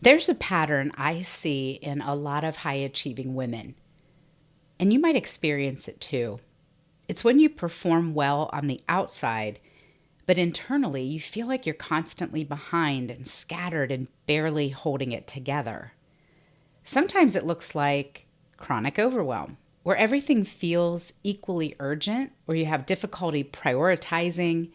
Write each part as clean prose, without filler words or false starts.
There's a pattern I see in a lot of high achieving women, and you might experience it too. It's when you perform well on the outside, but internally you feel like you're constantly behind and scattered and barely holding it together. Sometimes it looks like chronic overwhelm, where everything feels equally urgent, where you have difficulty prioritizing,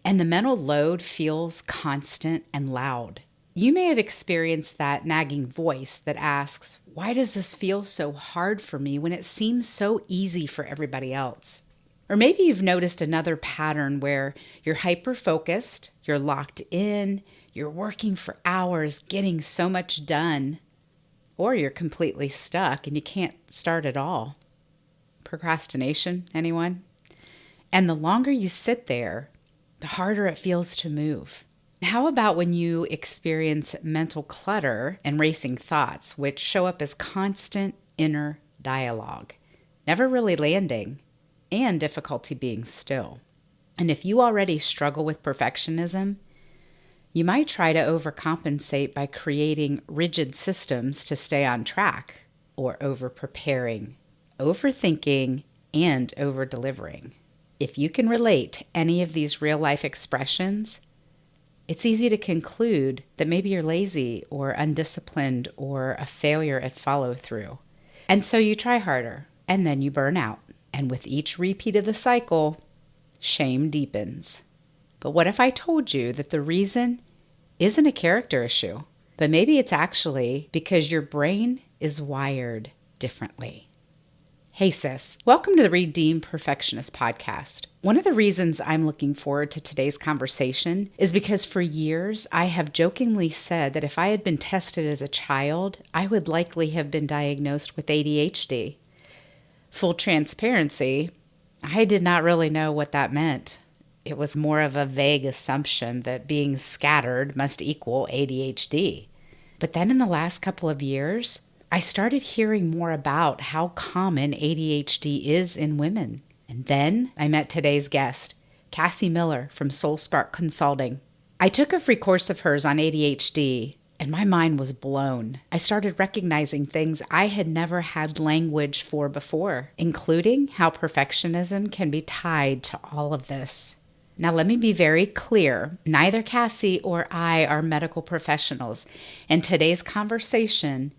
and the mental load feels constant and loud. You may have experienced that nagging voice that asks, why does this feel so hard for me when it seems so easy for everybody else? Or maybe you've noticed another pattern where you're hyper-focused, you're locked in, you're working for hours, getting so much done, or you're completely stuck and you can't start at all. Procrastination, anyone? And the longer you sit there, the harder it feels to move. How about when you experience mental clutter and racing thoughts, which show up as constant inner dialogue, never really landing, and difficulty being still? And if you already struggle with perfectionism, you might try to overcompensate by creating rigid systems to stay on track, or over-preparing, overthinking, and over-delivering. If you can relate to any of these real-life expressions, it's easy to conclude that maybe you're lazy or undisciplined or a failure at follow-through. And so you try harder, and then you burn out. And with each repeat of the cycle, shame deepens. But what if I told you that the reason isn't a character issue, but maybe it's actually because your brain is wired differently? Hey sis, welcome to the Redeemed Perfectionist Podcast. One of the reasons I'm looking forward to today's conversation is because for years I have jokingly said that if I had been tested as a child, I would likely have been diagnosed with ADHD. Full transparency, I did not really know what that meant. It was more of a vague assumption that being scattered must equal ADHD. But then in the last couple of years, I started hearing more about how common ADHD is in women. And then I met today's guest, Cassie Miller from Soul Spark Consulting. I took a free course of hers on ADHD, and my mind was blown. I started recognizing things I had never had language for before, including how perfectionism can be tied to all of this. Now, let me be very clear. Neither Cassie or I are medical professionals, and today's conversation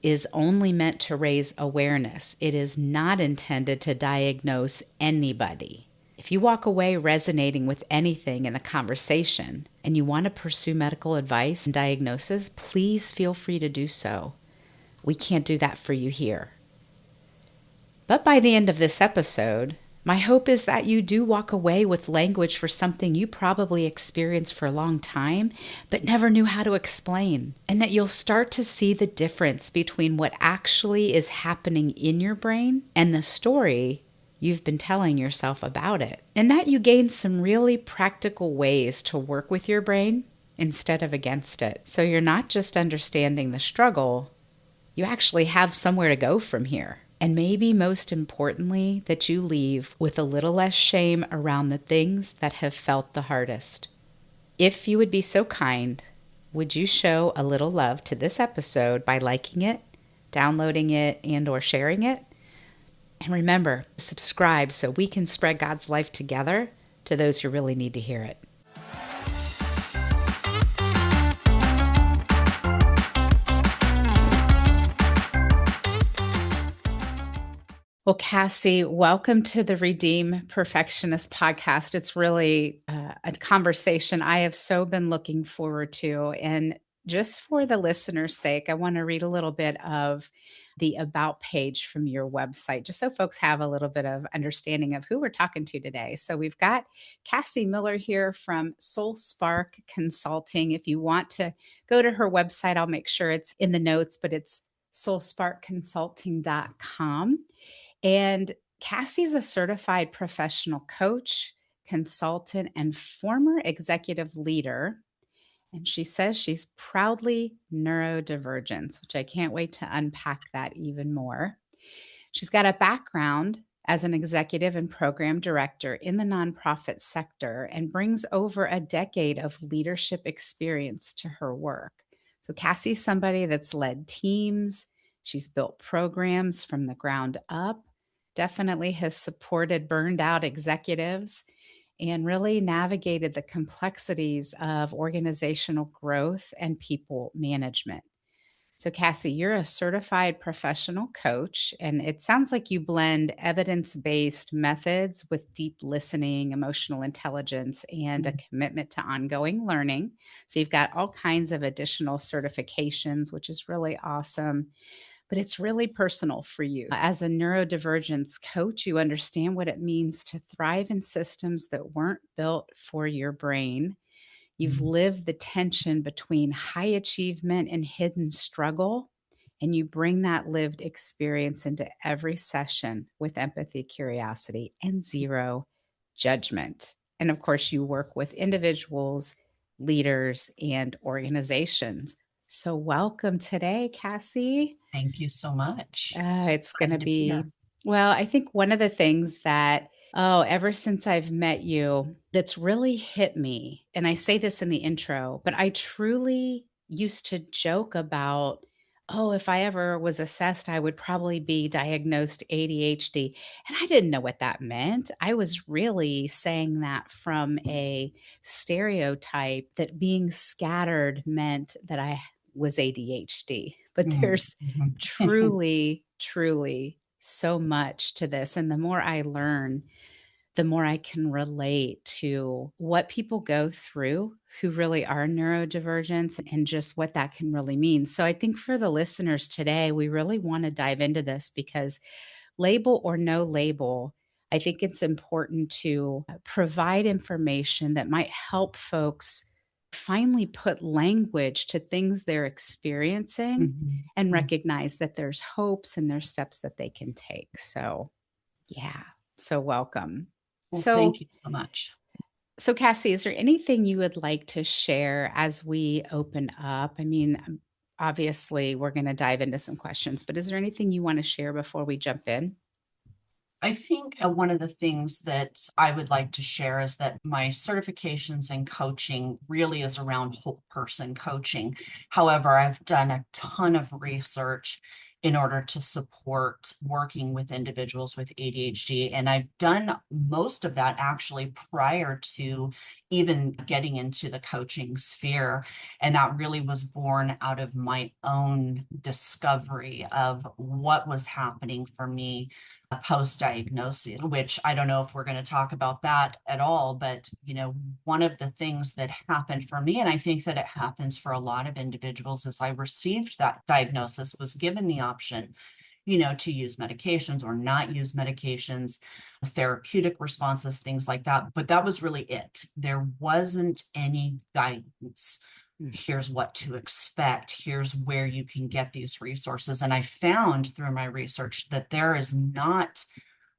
is only meant to raise awareness. It is not intended to diagnose anybody. If you walk away resonating with anything in the conversation and you want to pursue medical advice and diagnosis, please feel free to do so. We can't do that for you here. But by the end of this episode, my hope is that you do walk away with language for something you probably experienced for a long time, but never knew how to explain, and that you'll start to see the difference between what actually is happening in your brain and the story you've been telling yourself about it, and that you gain some really practical ways to work with your brain instead of against it. So you're not just understanding the struggle, you actually have somewhere to go from here. And maybe most importantly, that you leave with a little less shame around the things that have felt the hardest. If you would be so kind, would you show a little love to this episode by liking it, downloading it, and/or sharing it? And remember, subscribe so we can spread God's life together to those who really need to hear it. Well, Cassie, welcome to the Redeemed Perfectionist Podcast. It's really a conversation I have so been looking forward to. And just for the listener's sake, I want to read a little bit of the About page from your website, just so folks have a little bit of understanding of who we're talking to today. So we've got Cassie Miller here from Soul Spark Consulting. If you want to go to her website, I'll make sure it's in the notes, but it's soulsparkconsulting.com. And Cassie's a certified professional coach, consultant, and former executive leader. And she says she's proudly neurodivergent, which I can't wait to unpack that even more. She's got a background as an executive and program director in the nonprofit sector and brings over a decade of leadership experience to her work. So Cassie's somebody that's led teams. She's built programs from the ground up, definitely has supported burned out executives, and really navigated the complexities of organizational growth and people management. So, Cassie, you're a certified professional coach, and it sounds like you blend evidence based methods with deep listening, emotional intelligence, and a Mhm. commitment to ongoing learning. So, you've got all kinds of additional certifications, which is really awesome. But it's really personal for you. As a neurodivergence coach, you understand what it means to thrive in systems that weren't built for your brain. You've Mhm. lived the tension between high achievement and hidden struggle, and you bring that lived experience into every session with empathy, curiosity, and zero judgment. And of course, you work with individuals, leaders, and organizations. So, welcome today, Cassie. Thank you so much. It's going to Excited to be be, here. well, I think one of the things that, ever since I've met you, that's really hit me, and I say this in the intro, but I truly used to joke about, oh, if I ever was assessed, I would probably be diagnosed ADHD. And I didn't know what that meant. I was really saying that from a stereotype that being scattered meant that I was ADHD. But Mhm. there's Mhm. truly, truly so much to this. And the more I learn, the more I can relate to what people go through who really are neurodivergent and just what that can really mean. So I think for the listeners today, we really want to dive into this because label or no label, I think it's important to provide information that might help folks finally put language to things they're experiencing Mhm. and Mhm. recognize that there's hopes and there's steps that they can take. So, yeah. So, welcome. Well, thank So, you so much. so Cassie, is there anything you would like to share as we open up? I mean, obviously, we're going to dive into some questions, but is there anything you want to share before we jump in? I think one of the things that I would like to share is that my certifications and coaching really is around whole person coaching. However, I've done a ton of research in order to support working with individuals with ADHD. And I've done most of that actually prior to even getting into the coaching sphere. And that really was born out of my own discovery of what was happening for me post diagnosis, which I don't know if we're going to talk about that at all. But, one of the things that happened for me, and I think that it happens for a lot of individuals, is I received that diagnosis, was given the option, to use medications or not use medications, therapeutic responses, things like that. But that was really it. There wasn't any guidance. Here's what to expect. Here's where you can get these resources. And I found through my research that there is not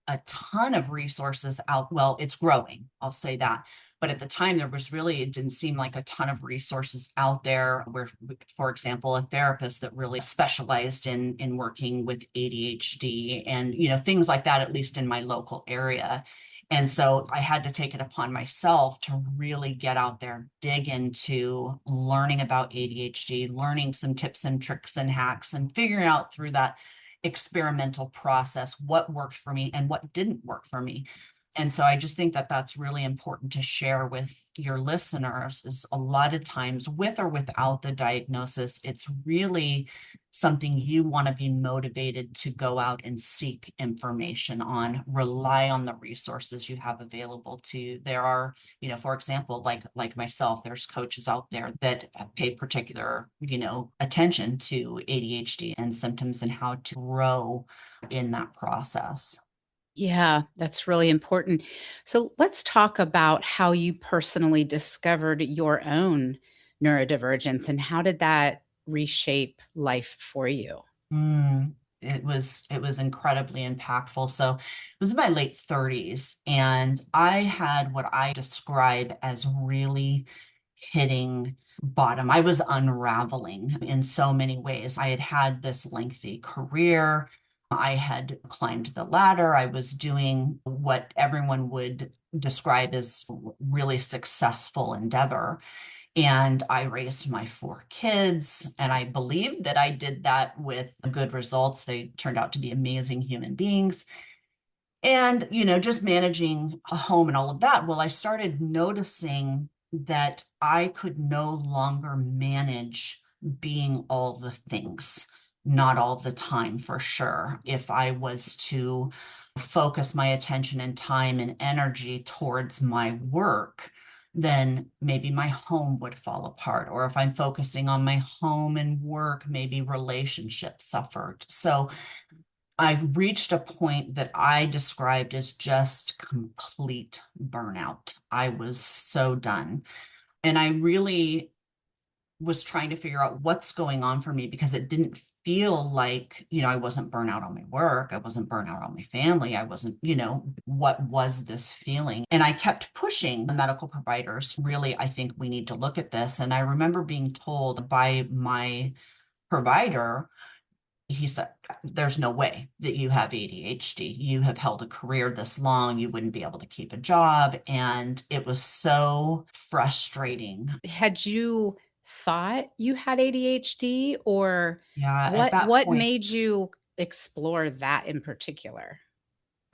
a ton of resources out. Well, it's growing, I'll say that. But at the time, there was really, it didn't seem like a ton of resources out there where, for example, a therapist that really specialized in working with ADHD and, things like that, at least in my local area. And so I had to take it upon myself to really get out there, dig into learning about ADHD, learning some tips and tricks and hacks, and figuring out through that experimental process what worked for me and what didn't work for me. And so I just think that that's really important to share with your listeners is a lot of times with or without the diagnosis, it's really something you want to be motivated to go out and seek information on, rely on the resources you have available to you. There are, for example, like myself, there's coaches out there that pay particular, attention to ADHD and symptoms and how to grow in that process. Yeah, that's really important. So let's talk about how you personally discovered your own neurodivergence and how did that reshape life for you? It was incredibly impactful. So it was in my late 30s, and I had what I describe as really hitting bottom. I was unraveling in so many ways. I had had this lengthy career. I had climbed the ladder. I was doing what everyone would describe as really successful endeavor. And I raised my four kids, and I believed that I did that with good results. They turned out to be amazing human beings. And, just managing a home and all of that. Well, I started noticing that I could no longer manage being all the things, not all the time for sure. If I was to focus my attention and time and energy towards my work, then maybe my home would fall apart. Or if I'm focusing on my home and work, maybe relationships suffered. So I reached a point that I described as just complete burnout. I was so done. And I really was trying to figure out what's going on for me because it didn't feel like, I wasn't burnt out on my work. I wasn't burnt out on my family. I wasn't, what was this feeling? And I kept pushing the medical providers. Really, I think we need to look at this. And I remember being told by my provider, he said, there's no way that you have ADHD. You have held a career this long. You wouldn't be able to keep a job. And it was so frustrating. Had you thought you had ADHD, or Yeah, what made you explore that in particular?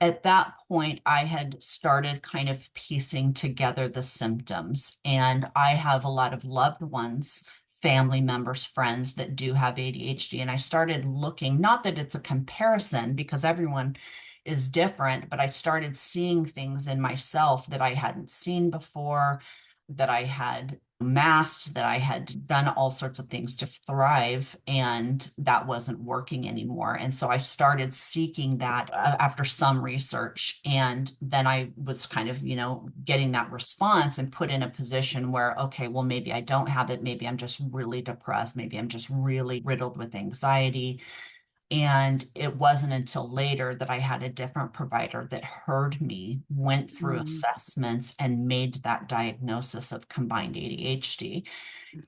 at that point, I had started kind of piecing together the symptoms. And I have a lot of loved ones, family members, friends that do have ADHD. And I started looking, not that it's a comparison because everyone is different, but I started seeing things in myself that I hadn't seen before, that I had masked, that I had done all sorts of things to thrive, and that wasn't working anymore. And so I started seeking that after some research. And then I was kind of, getting that response and put in a position where, okay, well, maybe I don't have it. Maybe I'm just really depressed. Maybe I'm just really riddled with anxiety. And it wasn't until later that I had a different provider that heard me, went through Mm, assessments, and made that diagnosis of combined ADHD.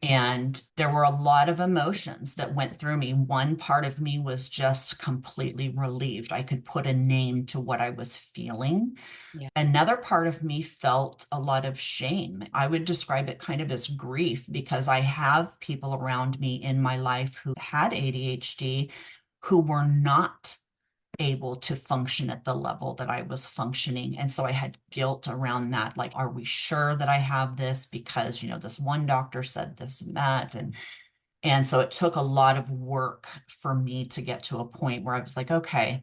And there were a lot of emotions that went through me. One part of me was just completely relieved. I could put a name to what I was feeling. yeah. Another part of me felt a lot of shame. I would describe it kind of as grief because I have people around me in my life who had ADHD who were not able to function at the level that I was functioning. And so I had guilt around that. Like, are we sure that I have this? Because, this one doctor said this and that. And so it took a lot of work for me to get to a point where I was like, okay,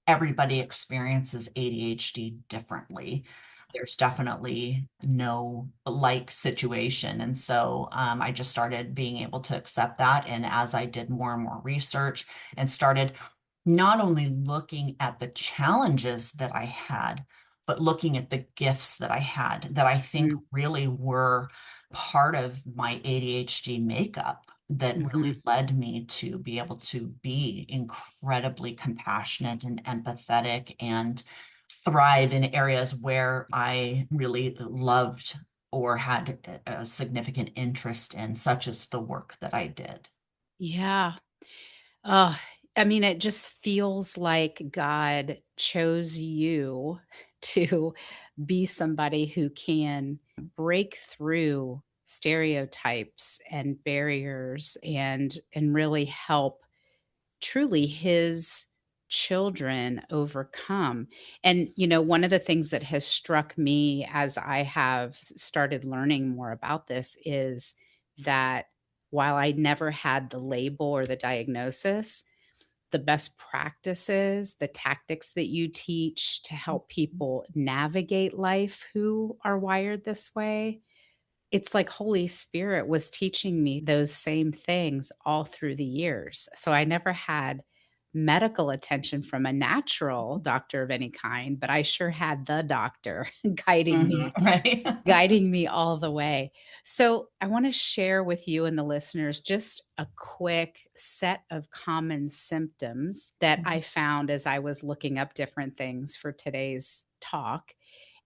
everybody experiences ADHD differently. There's definitely no like situation. And so I just started being able to accept that. And as I did more and more research and started not only looking at the challenges that I had, but looking at the gifts that I had that I think Mm, really were part of my ADHD makeup that really mhm. led me to be able to be incredibly compassionate and empathetic and thrive in areas where I really loved or had a significant interest in, such as the work that I did. Yeah. Uh, I mean, it just feels like God chose you to be somebody who can break through stereotypes and barriers and really help truly his children overcome. And one of the things that has struck me as I have started learning more about this is that while I never had the label or the diagnosis, the best practices, the tactics that you teach to help people navigate life who are wired this way, it's like Holy Spirit was teaching me those same things all through the years. So I never had medical attention from a natural doctor of any kind, but I sure had the doctor guiding Mhm, me right? guiding me all the way. So, I want to share with you and the listeners just a quick set of common symptoms that I found as I was looking up different things for today's talk.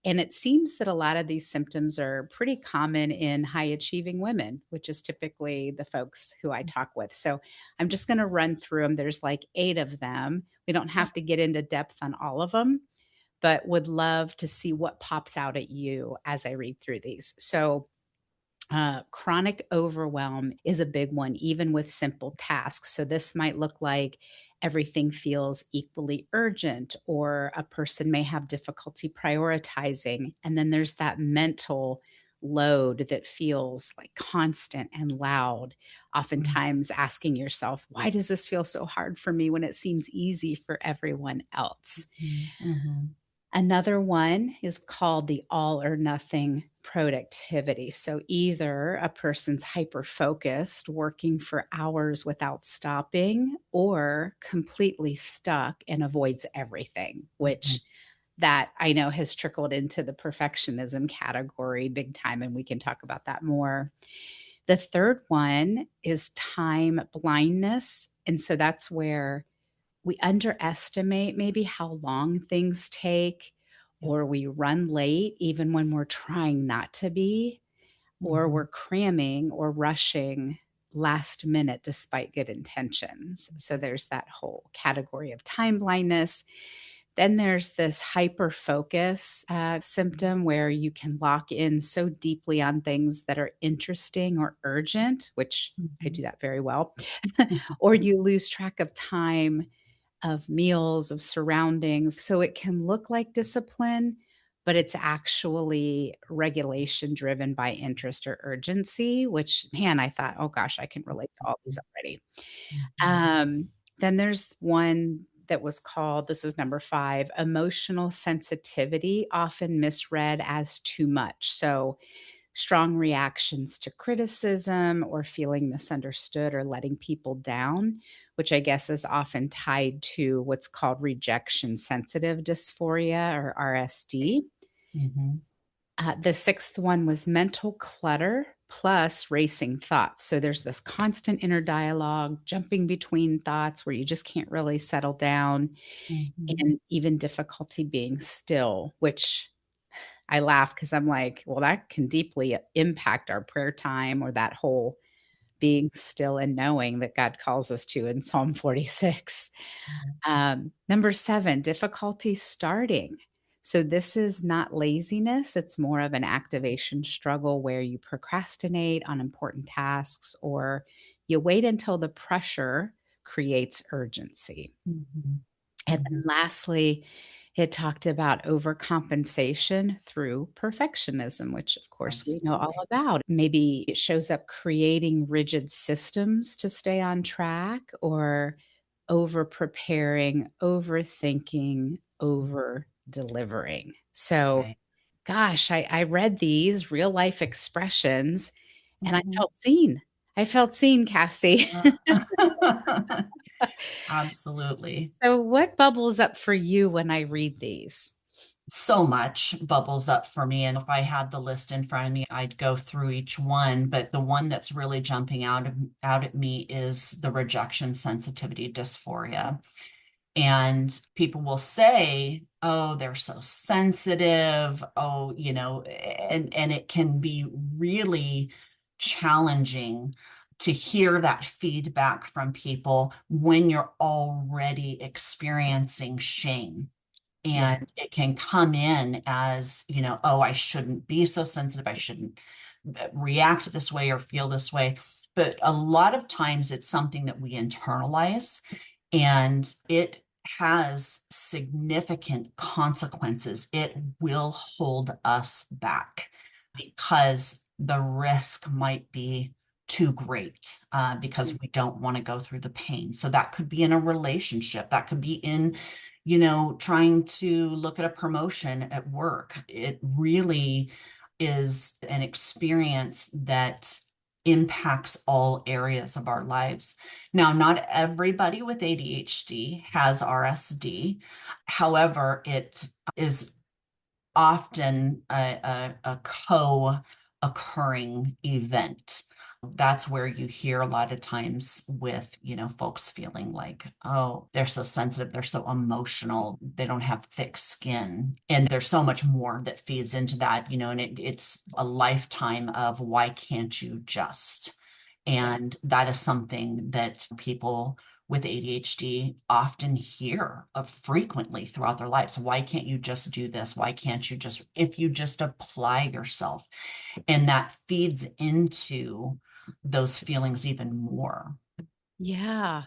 And it seems that a lot of these symptoms are pretty common in high achieving women, which is typically the folks who I talk with. So I'm just going to run through them. There's like 8 of them. We don't have to get into depth on all of them, but would love to see what pops out at you as I read through these. So, Chronic overwhelm is a big one, even with simple tasks. So, this might look like everything feels equally urgent, or a person may have difficulty prioritizing. And then there's that mental load that feels like constant and loud, oftentimes asking yourself, why does this feel so hard for me when it seems easy for everyone else? Mhm. Another one is called the all or nothing productivity. So either a person's hyper focused, working for hours without stopping, or completely stuck and avoids everything, Mhm. which that I know has trickled into the perfectionism category big time. And we can talk about that more. The third one is time blindness. And so that's where we underestimate maybe how long things take, Yeah. or we run late even when we're trying not to be, or Mhm. we're cramming or rushing last minute despite good intentions. So there's that whole category of time blindness. Then there's this hyper focus symptom where you can lock in so deeply on things that are interesting or urgent, which I do Mhm. that very well, Mhm. or you lose track of time, of meals, of surroundings. So it can look like discipline, but it's actually regulation driven by interest or urgency, which, man, I thought, oh gosh, I can relate to all these already. Mhm. Um, then there's one that was called, this is number 5, emotional sensitivity, often misread as too much. So strong reactions to criticism or feeling misunderstood or letting people down, which I guess is often tied to what's called rejection sensitive dysphoria or RSD. Mhm. The sixth one was mental clutter plus racing thoughts. So there's this constant inner dialogue, jumping between thoughts where you just can't really settle down, Mhm. and even difficulty being still, which I laugh because I'm like, well, that can deeply impact our prayer time, or that whole being still and knowing that God calls us to in Psalm 46. Number 7, difficulty starting. So this is not laziness, it's more of an activation struggle where you procrastinate on important tasks, or you wait until the pressure creates urgency. Mhm. And then Mhm. lastly, it talked about overcompensation through perfectionism, which of course we know all Absolutely. about. Maybe it shows up creating rigid systems to stay on track, or over preparing, overthinking, over delivering. So, Right. gosh, I read these real life expressions and I Mhm. felt seen. I felt seen, Cassie. Absolutely. So, what bubbles up for you when I read these? So much bubbles up for me. And if I had the list in front of me, I'd go through each one. But the one that's really jumping out at me is the rejection sensitivity dysphoria. And people will say, oh, they're so sensitive. Oh, and it can be really challenging to hear that feedback from people when you're already experiencing shame. Yeah. And it can come in as, oh, I shouldn't be so sensitive. I shouldn't react this way or feel this way. But a lot of times it's something that we internalize, and it has significant consequences. It will hold us back because the risk might be too great, because we don't want to go through the pain. So that could be in a relationship, that could be in, trying to look at a promotion at work. It really is an experience that impacts all areas of our lives. Now, not everybody with ADHD has RSD. However, it is often a co-occurring event. That's where you hear a lot of times with, folks feeling like, oh, they're so sensitive, they're so emotional, they don't have thick skin. And there's so much more that feeds into that, and it's a lifetime of why can't you just? Yeah. And that is something that people with ADHD often hear of frequently throughout their lives. Why can't you just do this? Why can't you just, if you just apply yourself? And that feeds into those feelings even more. Yeah.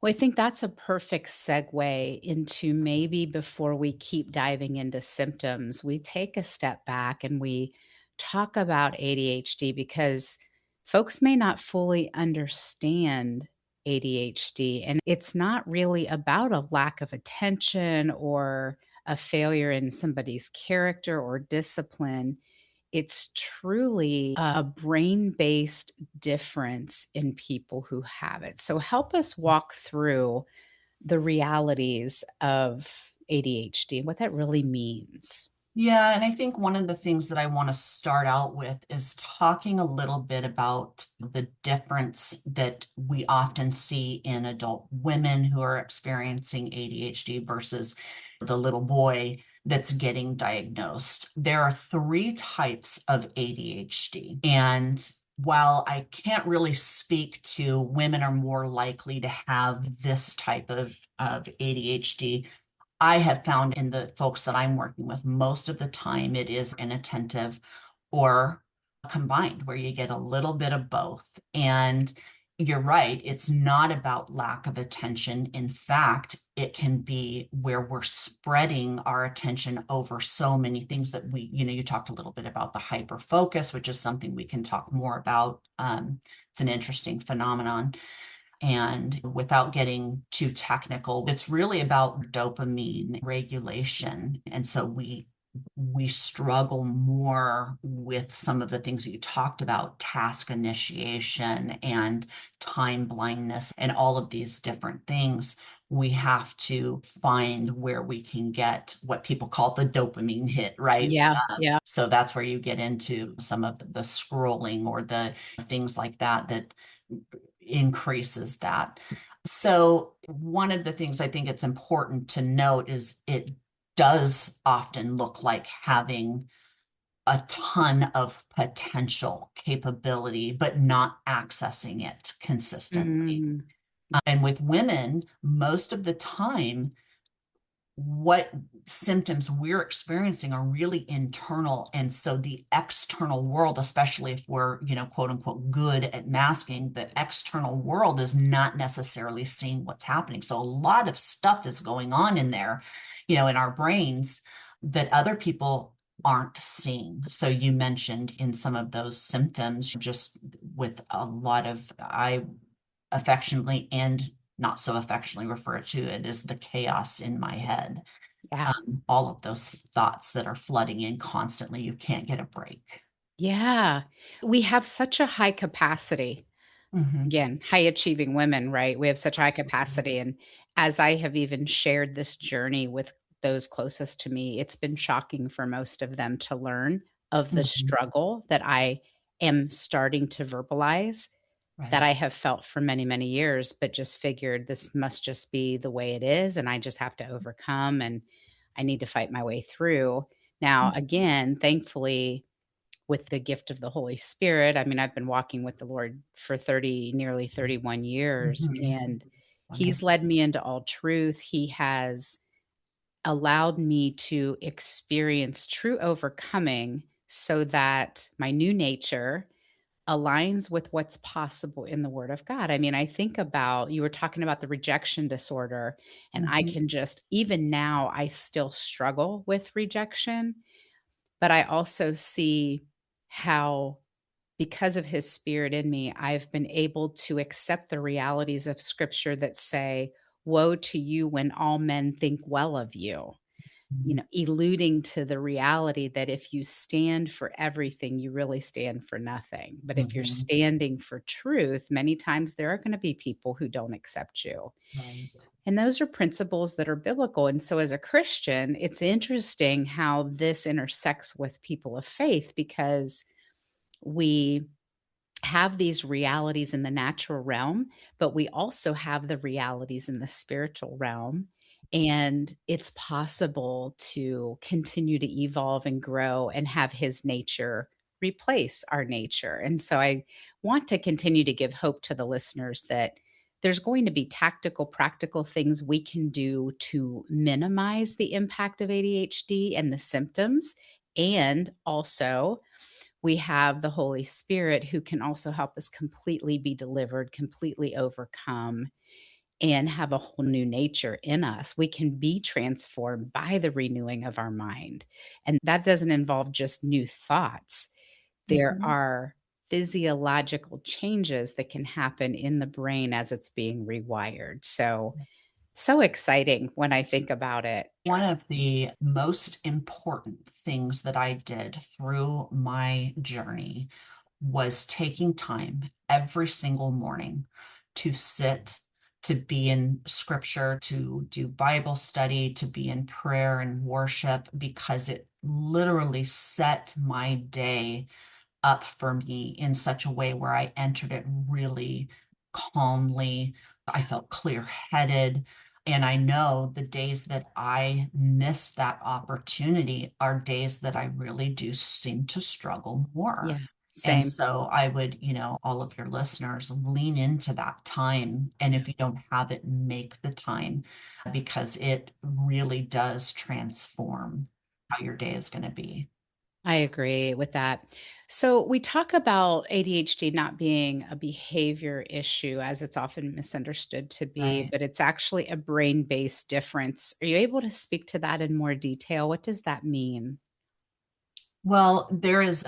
Well, I think that's a perfect segue into maybe before we keep diving into symptoms, we take a step back and we talk about ADHD because folks may not fully understand ADHD. And it's not really about a lack of attention or a failure in somebody's character or discipline. It's truly a brain-based difference in people who have it. So help us walk through the realities of ADHD and what that really means. Yeah, and I think one of the things that I want to start out with is talking a little bit about the difference that we often see in adult women who are experiencing ADHD versus the little boy that's getting diagnosed. There are three types of ADHD. And while I can't really speak to women are more likely to have this type of ADHD, I have found in the folks that I'm working with, most of the time it is inattentive or combined, where you get a little bit of both. And you're right, it's not about lack of attention. In fact, it can be where we're spreading our attention over so many things that you talked a little bit about the hyper focus, which is something we can talk more about. It's an interesting phenomenon. And without getting too technical, it's really about dopamine regulation. And so we struggle more with some of the things that you talked about, task initiation and time blindness and all of these different things. We have to find where we can get what people call the dopamine hit, right? Yeah, yeah. So that's where you get into some of the scrolling or the things like that that increases that. So one of the things I think it's important to note is it does often look like having a ton of potential capability, but not accessing it consistently. Mm, And with women, most of the time, what symptoms we're experiencing are really internal. And so the external world, especially if we're, quote unquote, good at masking, the external world is not necessarily seeing what's happening. So a lot of stuff is going on in there, in our brains that other people aren't seeing. So you mentioned in some of those symptoms, just with a lot of, I affectionately and not so affectionately refer to it as the chaos in my head. yeah. All of those thoughts that are flooding in constantly, you can't get a break. Yeah. We have such a high capacity. Mhm. Again, high achieving women, right? We have such high Absolutely. capacity. And as I have even shared this journey with those closest to me, it's been shocking for most of them to learn of the Mhm. struggle that I am starting to verbalize that Right. I have felt for many, many years, but just figured this must just be the way it is. And I just have to overcome and I need to fight my way through. Now, again, thankfully, with the gift of the Holy Spirit, I mean, I've been walking with the Lord for 30, nearly 31 years, Mhm. and He's Wonderful. led me into all truth. He has allowed me to experience true overcoming so that my new nature aligns with what's possible in the Word of God. I mean, I think about you were talking about the rejection disorder, and I Mhm. can just, even now, I still struggle with rejection, but I also see how, because of His Spirit in me, I've been able to accept the realities of Scripture that say, woe to you when all men think well of you, Mhm. alluding to the reality that if you stand for everything, you really stand for nothing. But if you're Mhm. standing for truth, many times there are going to be people who don't accept you. Right. And those are principles that are biblical. And so, as a Christian, it's interesting how this intersects with people of faith because we have these realities in the natural realm, but we also have the realities in the spiritual realm. And it's possible to continue to evolve and grow and have His nature replace our nature. And so I want to continue to give hope to the listeners that there's going to be tactical, practical things we can do to minimize the impact of ADHD and the symptoms. And also, we have the Holy Spirit who can also help us completely be delivered, completely overcome, and have a whole new nature in us. We can be transformed by the renewing of our mind. And that doesn't involve just new thoughts. There Mhm. are physiological changes that can happen in the brain as it's being rewired. So exciting when I think about it. One of the most important things that I did through my journey was taking time every single morning to sit, to be in scripture, to do Bible study, to be in prayer and worship, because it literally set my day up for me in such a way where I entered it really calmly. I felt clear headed. And I know the days that I miss that opportunity are days that I really do seem to struggle more. Yeah, And same. so I would, all of your listeners lean into that time. And if you don't have it, make the time because it really does transform how your day is going to be. I agree with that. So, we talk about ADHD not being a behavior issue as it's often misunderstood to be, Right. but it's actually a brain based difference. Are you able to speak to that in more detail? What does that mean? Well, there is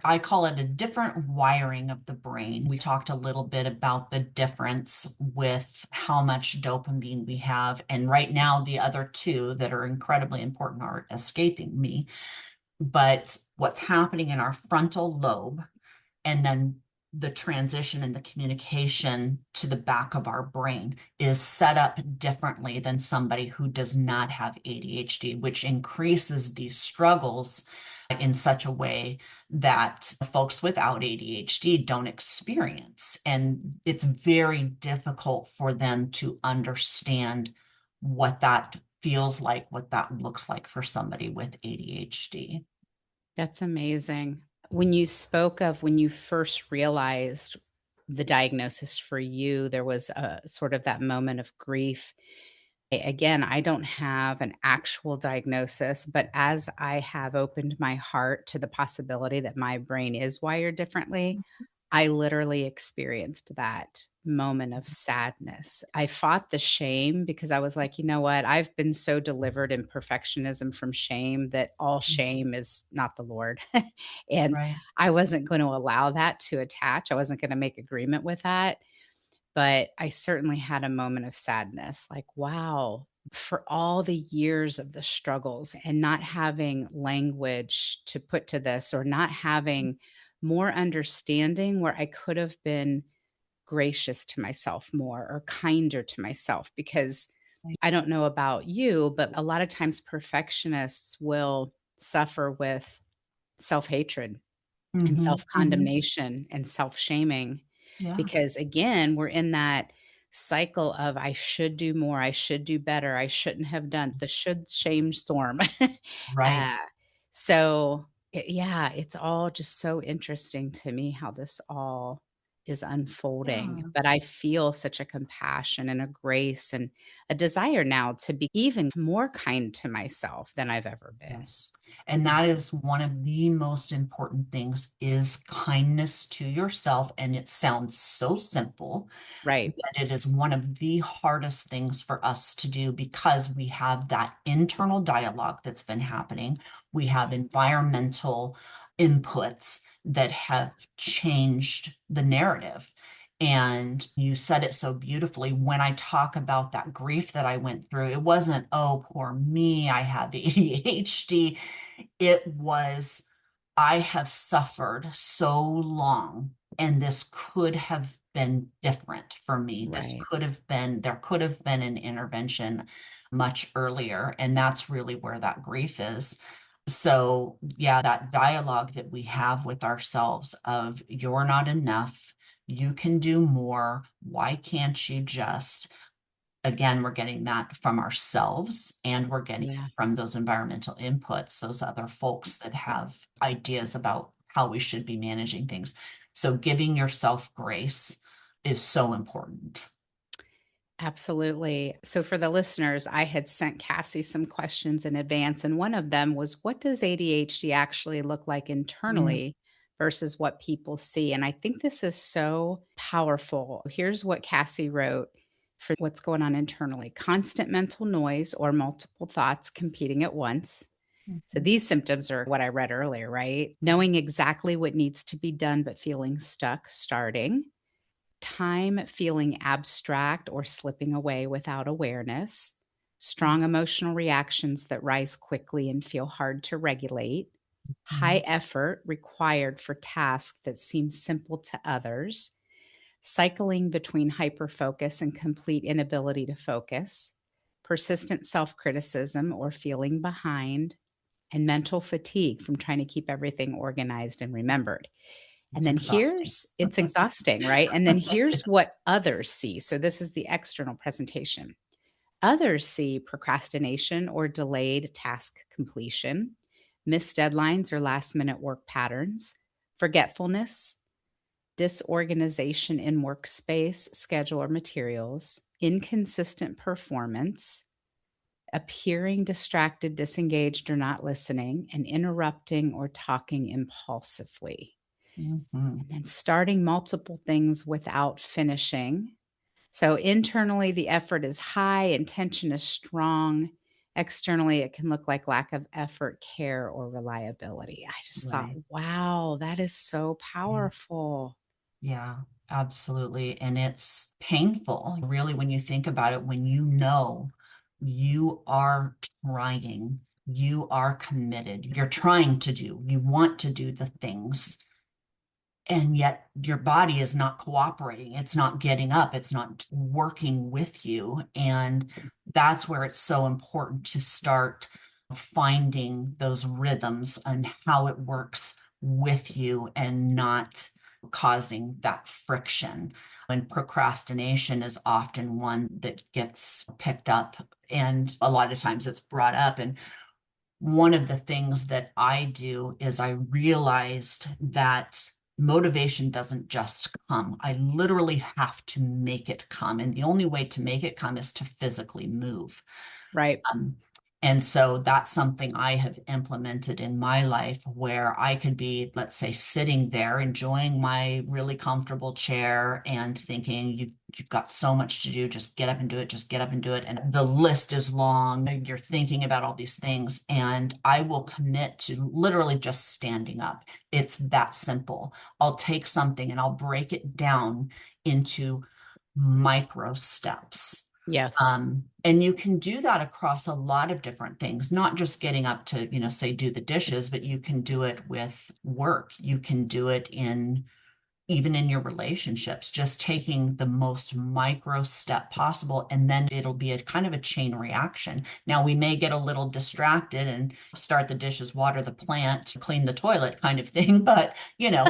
I call it a different wiring of the brain. We talked a little bit about the difference with how much dopamine we have. And right now, the other two that are incredibly important are escaping me. But what's happening in our frontal lobe and then the transition and the communication to the back of our brain is set up differently than somebody who does not have ADHD, which increases these struggles in such a way that folks without ADHD don't experience. And it's very difficult for them to understand what that feels like, what that looks like for somebody with ADHD. That's amazing. When you spoke of when you first realized the diagnosis for you, there was a sort of that moment of grief. Again, I don't have an actual diagnosis, but as I have opened my heart to the possibility that my brain is wired differently, I literally experienced that moment of sadness. I fought the shame because I was like, you know what? I've been so delivered in perfectionism from shame that all shame is not the Lord. And Right. I wasn't going to allow that to attach. I wasn't going to make agreement with that. But I certainly had a moment of sadness like, wow, for all the years of the struggles and not having language to put to this or not having more understanding where I could have been gracious to myself more or kinder to myself. Because I don't know about you, but a lot of times perfectionists will suffer with self hatred and Mm-hmm. Mm-hmm. self-condemnation and self-shaming Yeah. because again, we're in that cycle of I should do more, I should do better, I shouldn't have done the should shame storm. Right. uh, so yeah, it's all just so interesting to me how this all is unfolding. Yeah. But I feel such a compassion and a grace and a desire now to be even more kind to myself than I've ever been. Yes. And that is one of the most important things is kindness to yourself. And it sounds so simple, Right. but it is one of the hardest things for us to do because we have that internal dialogue that's been happening. We have environmental inputs that have changed the narrative. And you said it so beautifully. When I talk about that grief that I went through, it wasn't, oh, poor me, I have ADHD. It was, I have suffered so long, and this could have been different for me. Right. There could have been an intervention much earlier. And that's really where that grief is. So, yeah, that dialogue that we have with ourselves of you're not enough, you can do more. Why can't you just? Again, we're getting that from ourselves and we're getting Yeah. it from those environmental inputs, those other folks that have ideas about how we should be managing things. So giving yourself grace is so important. Absolutely. So, for the listeners, I had sent Cassie some questions in advance, and one of them was, what does ADHD actually look like Mm, internally versus what people see? And I think this is so powerful. Here's what Cassie wrote for what's going on internally: constant mental noise or multiple thoughts competing at once. So, mhm, these symptoms are what I read earlier, right? Knowing exactly what needs to be done, but feeling stuck starting. Time feeling abstract or slipping away without awareness, strong emotional reactions that rise quickly and feel hard to regulate, high mhm, effort required for tasks that seem simple to others, cycling between hyperfocus and complete inability to focus, persistent self criticism or feeling behind, and mental fatigue from trying to keep everything organized and remembered. And it's then exhausting. here's it's exhausting, right? And then here's what others see. So this is the external presentation. Others see procrastination or delayed task completion, missed deadlines or last minute work patterns, forgetfulness, disorganization in workspace, schedule, or materials, inconsistent performance, appearing distracted, disengaged, or not listening, and interrupting or talking impulsively. Mhm, And then starting multiple things without finishing. So internally, the effort is high, intention is strong. Externally, it can look like lack of effort, care, or reliability. I just thought, right. wow, that is so Yeah. powerful. Yeah, absolutely. And it's painful, really, when you think about it, when you know you are trying, you are committed, you're trying to do, you want to do the things, and yet your body is not cooperating. It's not getting up, it's not working with you. And that's where it's so important to start finding those rhythms and how it works with you and not causing that friction. And procrastination is often one that gets picked up, and a lot of times it's brought up. And one of the things that I do is I realized that motivation doesn't just come. I literally have to make it come. And the only way to make it come is to physically move. Right. Um, and so that's something I have implemented in my life where I could be, let's say, sitting there enjoying my really comfortable chair and thinking, you've got so much to do, just get up and do it, just get up and do it. And the list is long. You're thinking about all these things. And I will commit to literally just standing up. It's that simple. I'll take something and I'll break it down into micro steps. Yes. And you can do that across a lot of different things, not just getting up to, say, do the dishes, but you can do it with work. You can do it in even in your relationships, just taking the most micro step possible. And then it'll be a kind of a chain reaction. Now, we may get a little distracted and start the dishes, water the plant, clean the toilet kind of thing, but,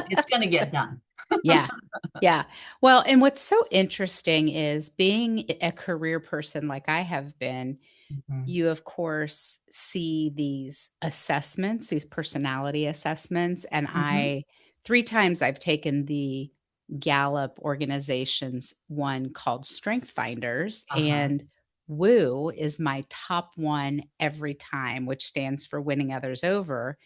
it's going to get done. Yeah. Yeah. Well, and what's so interesting is being a career person like I have been, Mhm. you, of course, see these assessments, these personality assessments. And Mhm. 3 times I've taken the Gallup organization's one called Strength Finders. Uh-huh. And Woo is my top one every time, which stands for winning others over.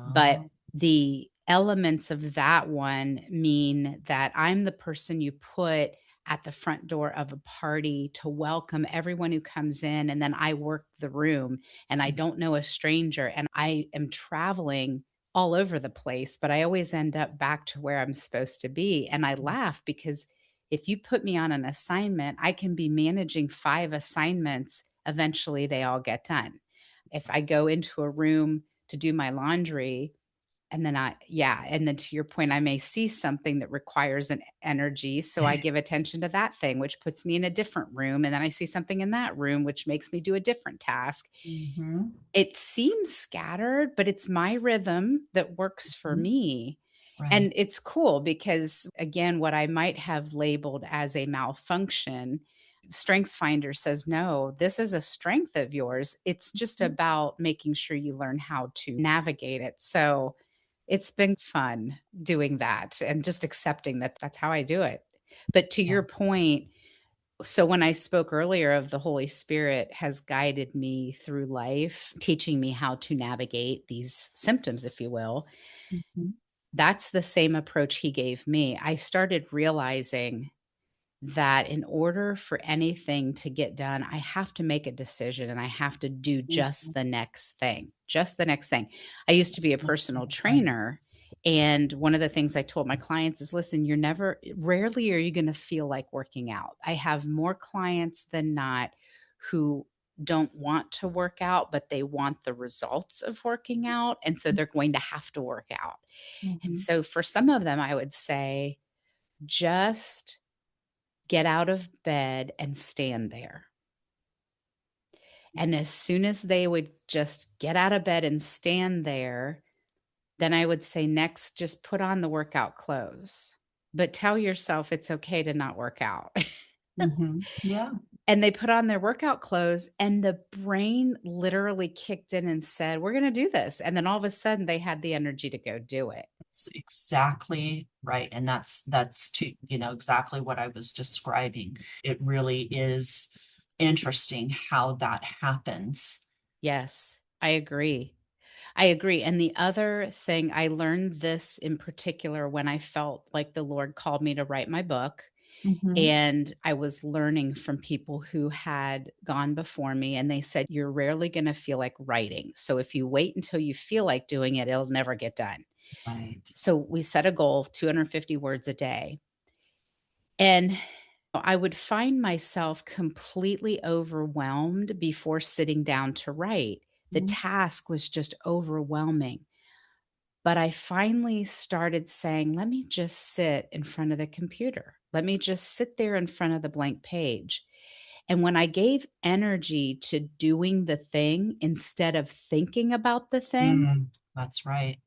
But Oh. the elements of that one mean that I'm the person you put at the front door of a party to welcome everyone who comes in. And then I work the room and I don't know a stranger. And I am traveling all over the place, but I always end up back to where I'm supposed to be. And I laugh because if you put me on an assignment, I can be managing 5 assignments. Eventually, they all get done. If I go into a room to do my laundry, and then and then to your point, I may see something that requires an energy, so I give attention to that thing, which puts me in a different room, and then I see something in that room, which makes me do a different task. Mhm. It seems scattered, but it's my rhythm that works for Mhm. me. Right. And it's cool because, again, what I might have labeled as a malfunction, StrengthsFinder says, no, this is a strength of yours. It's just Mhm. about making sure you learn how to navigate it. So it's been fun doing that and just accepting that that's how I do it. But to Yeah. your point, So, when I spoke earlier of the Holy Spirit has guided me through life, teaching me how to navigate these symptoms, if you will, Mhm, that's the same approach he gave me. I started realizing that in order for anything to get done, I have to make a decision and I have to do mhm. just the next thing, just the next thing. I used to That's be a the next personal thing, right. trainer. And one of the things I told my clients is listen, rarely are you going to feel like working out. I have more clients than not who don't want to work out, but they want the results of working out. And so they're going to have to work out. And Mhm, so for some of them, I would say just get out of bed and stand there. And as soon as they would just get out of bed and stand there, then I would say, next, just put on the workout clothes, but tell yourself it's okay to not work out. mhm. Yeah. And they put on their workout clothes, and the brain literally kicked in and said, we're going to do this. And then all of a sudden, they had the energy to go do it. That's exactly right. And that's to, exactly what I was describing. It really is interesting how that happens. Yes, I agree. I agree. And the other thing, I learned this in particular when I felt like the Lord called me to write my book. Mhm. And I was learning from people who had gone before me, and they said, you're rarely going to feel like writing. So if you wait until you feel like doing it, it'll never get done. Right. So we set a goal of 250 words a day. And I would find myself completely overwhelmed before sitting down to write. The Mhm. task was just overwhelming. But I finally started saying, let me just sit in front of the computer. Let me just sit there in front of the blank page. And when I gave energy to doing the thing instead of thinking about the thing, That's right.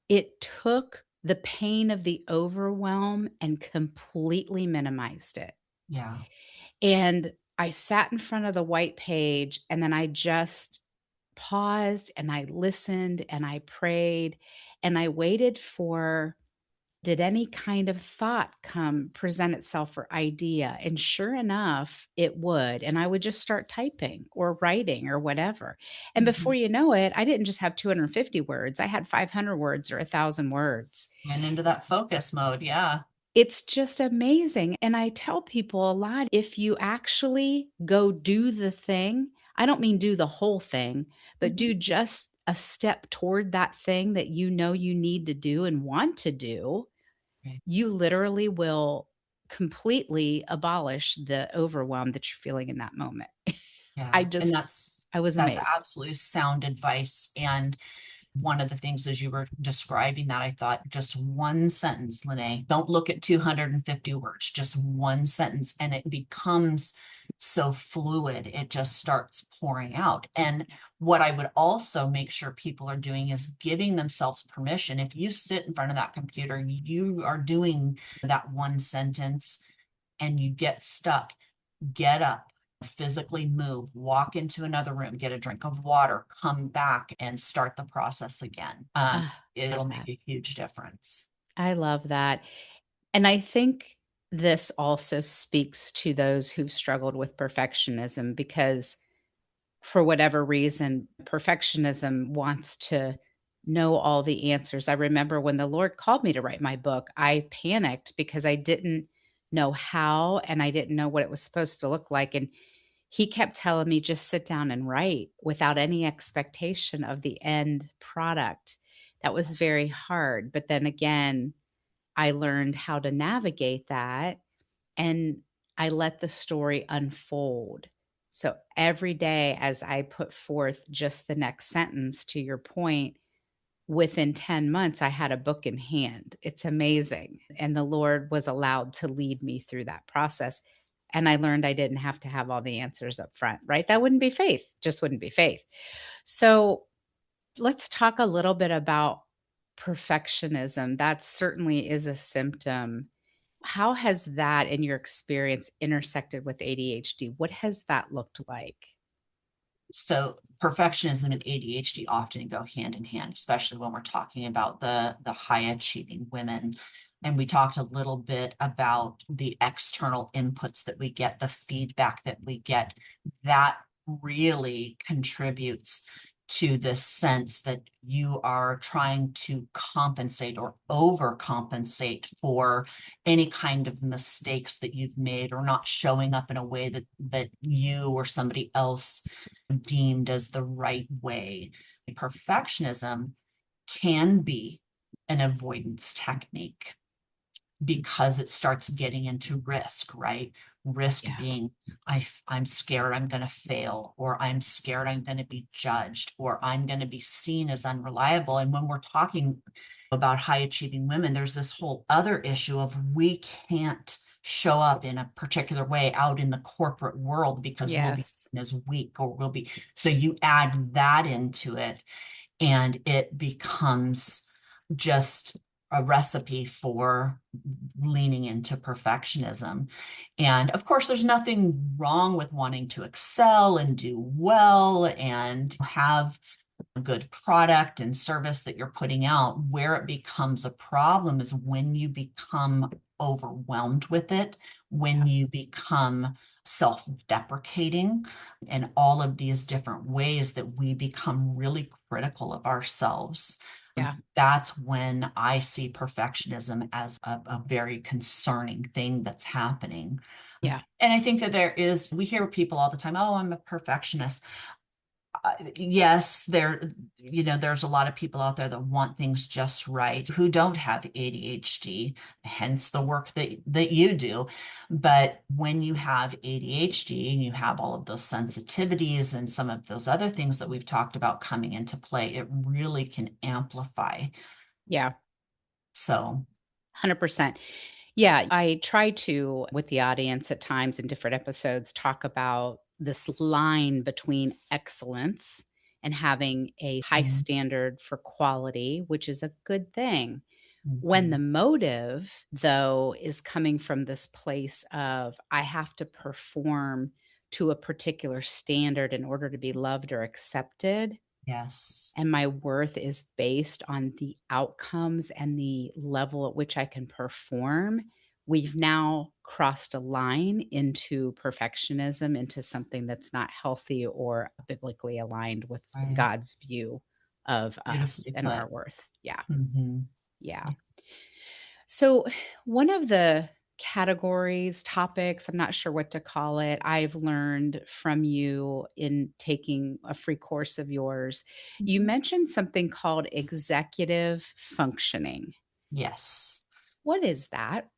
it took the pain of the overwhelm and completely minimized it. Yeah. And I sat in front of the white page and then I just paused and I listened and I prayed and I waited for did any kind of thought come present itself or idea? And sure enough, it would. And I would just start typing or writing or whatever. And before Mhm. you know it, I didn't just have 250 words, I had 500 words or 1,000 words. Went into that focus mode. Yeah. It's just amazing. And I tell people a lot if you actually go do the thing, I don't mean do the whole thing, but Mhm. do just a step toward that thing that you know you need to do and want to do, Right. you literally will completely abolish the overwhelm that you're feeling in that moment. Yeah. I And just that's I was that's amazed. absolutely sound advice. And one of the things as you were describing that, I thought just one sentence, Lene, don't look at 250 words, just one sentence, and it becomes so fluid. It just starts pouring out. And what I would also make sure people are doing is giving themselves permission. If you sit in front of that computer, you are doing that one sentence and you get stuck, get up, physically move, walk into another room, get a drink of water, come back and start the process again. Ah, It'll love make that. a huge difference. I love that. And I think this also speaks to those who've struggled with perfectionism because for whatever reason, perfectionism wants to know all the answers. I remember when the Lord called me to write my book, I panicked because I didn't know how and I didn't know what it was supposed to look like. And he kept telling me, just sit down and write without any expectation of the end product. That was very hard. But then again, I learned how to navigate that and I let the story unfold. So every day as I put forth just the next sentence, to your point, within 10 months, I had a book in hand. It's amazing. And the Lord was allowed to lead me through that process. And I learned I didn't have to have all the answers up front, right? That wouldn't be faith, just wouldn't be faith. So let's talk a little bit about perfectionism. That certainly is a symptom. How has that, in your experience, intersected with ADHD? What has that looked like? So perfectionism and ADHD often go hand in hand, especially when we're talking about the high achieving women. And we talked a little bit about the external inputs that we get, the feedback that we get. That really contributes to this sense that you are trying to compensate or overcompensate for any kind of mistakes that you've made, or not showing up in a way that you or somebody else deemed as the right way. Perfectionism can be an avoidance technique because it starts getting into risk, right? Risk Yeah. being, I'm scared I'm going to fail, or I'm scared I'm going to be judged, or I'm going to be seen as unreliable. And when we're talking about high achieving women, there's this whole other issue of we can't show up in a particular way out in the corporate world because we'll be Yes. seen as weak, or we'll be, so you add that into it, and it becomes just a recipe for leaning into perfectionism. And of course, there's nothing wrong with wanting to excel and do well and have a good product and service that you're putting out. Where it becomes a problem is when you become overwhelmed with it, when Yeah. you become self-deprecating, and all of these different ways that we become really critical of ourselves. Yeah. That's when I see perfectionism as a very concerning thing that's happening. Yeah. And I think that we hear people all the time, oh, I'm a perfectionist. Yes, there's a lot of people out there that want things just right, who don't have ADHD, hence the work that you do. But when you have ADHD and you have all of those sensitivities and some of those other things that we've talked about coming into play, it really can amplify. Yeah. So, 100%. Yeah, I try to, with the audience at times in different episodes, talk about this line between excellence and having a high mm, standard for quality, which is a good thing. When the mhm, motive, though, is coming from this place of, I have to perform to a particular standard in order to be loved or accepted, yes, and my worth is based on the outcomes and the level at which I can perform, we've now crossed a line into perfectionism, into something that's not healthy or biblically aligned with right. God's view of us Beautifully and put. our worth. Yeah. Hmm. Yeah. So, one of the categories, topics, I'm not sure what to call it, I've learned from you in taking a free course of yours. You Mhm. mentioned something called executive functioning. Yes. What is that?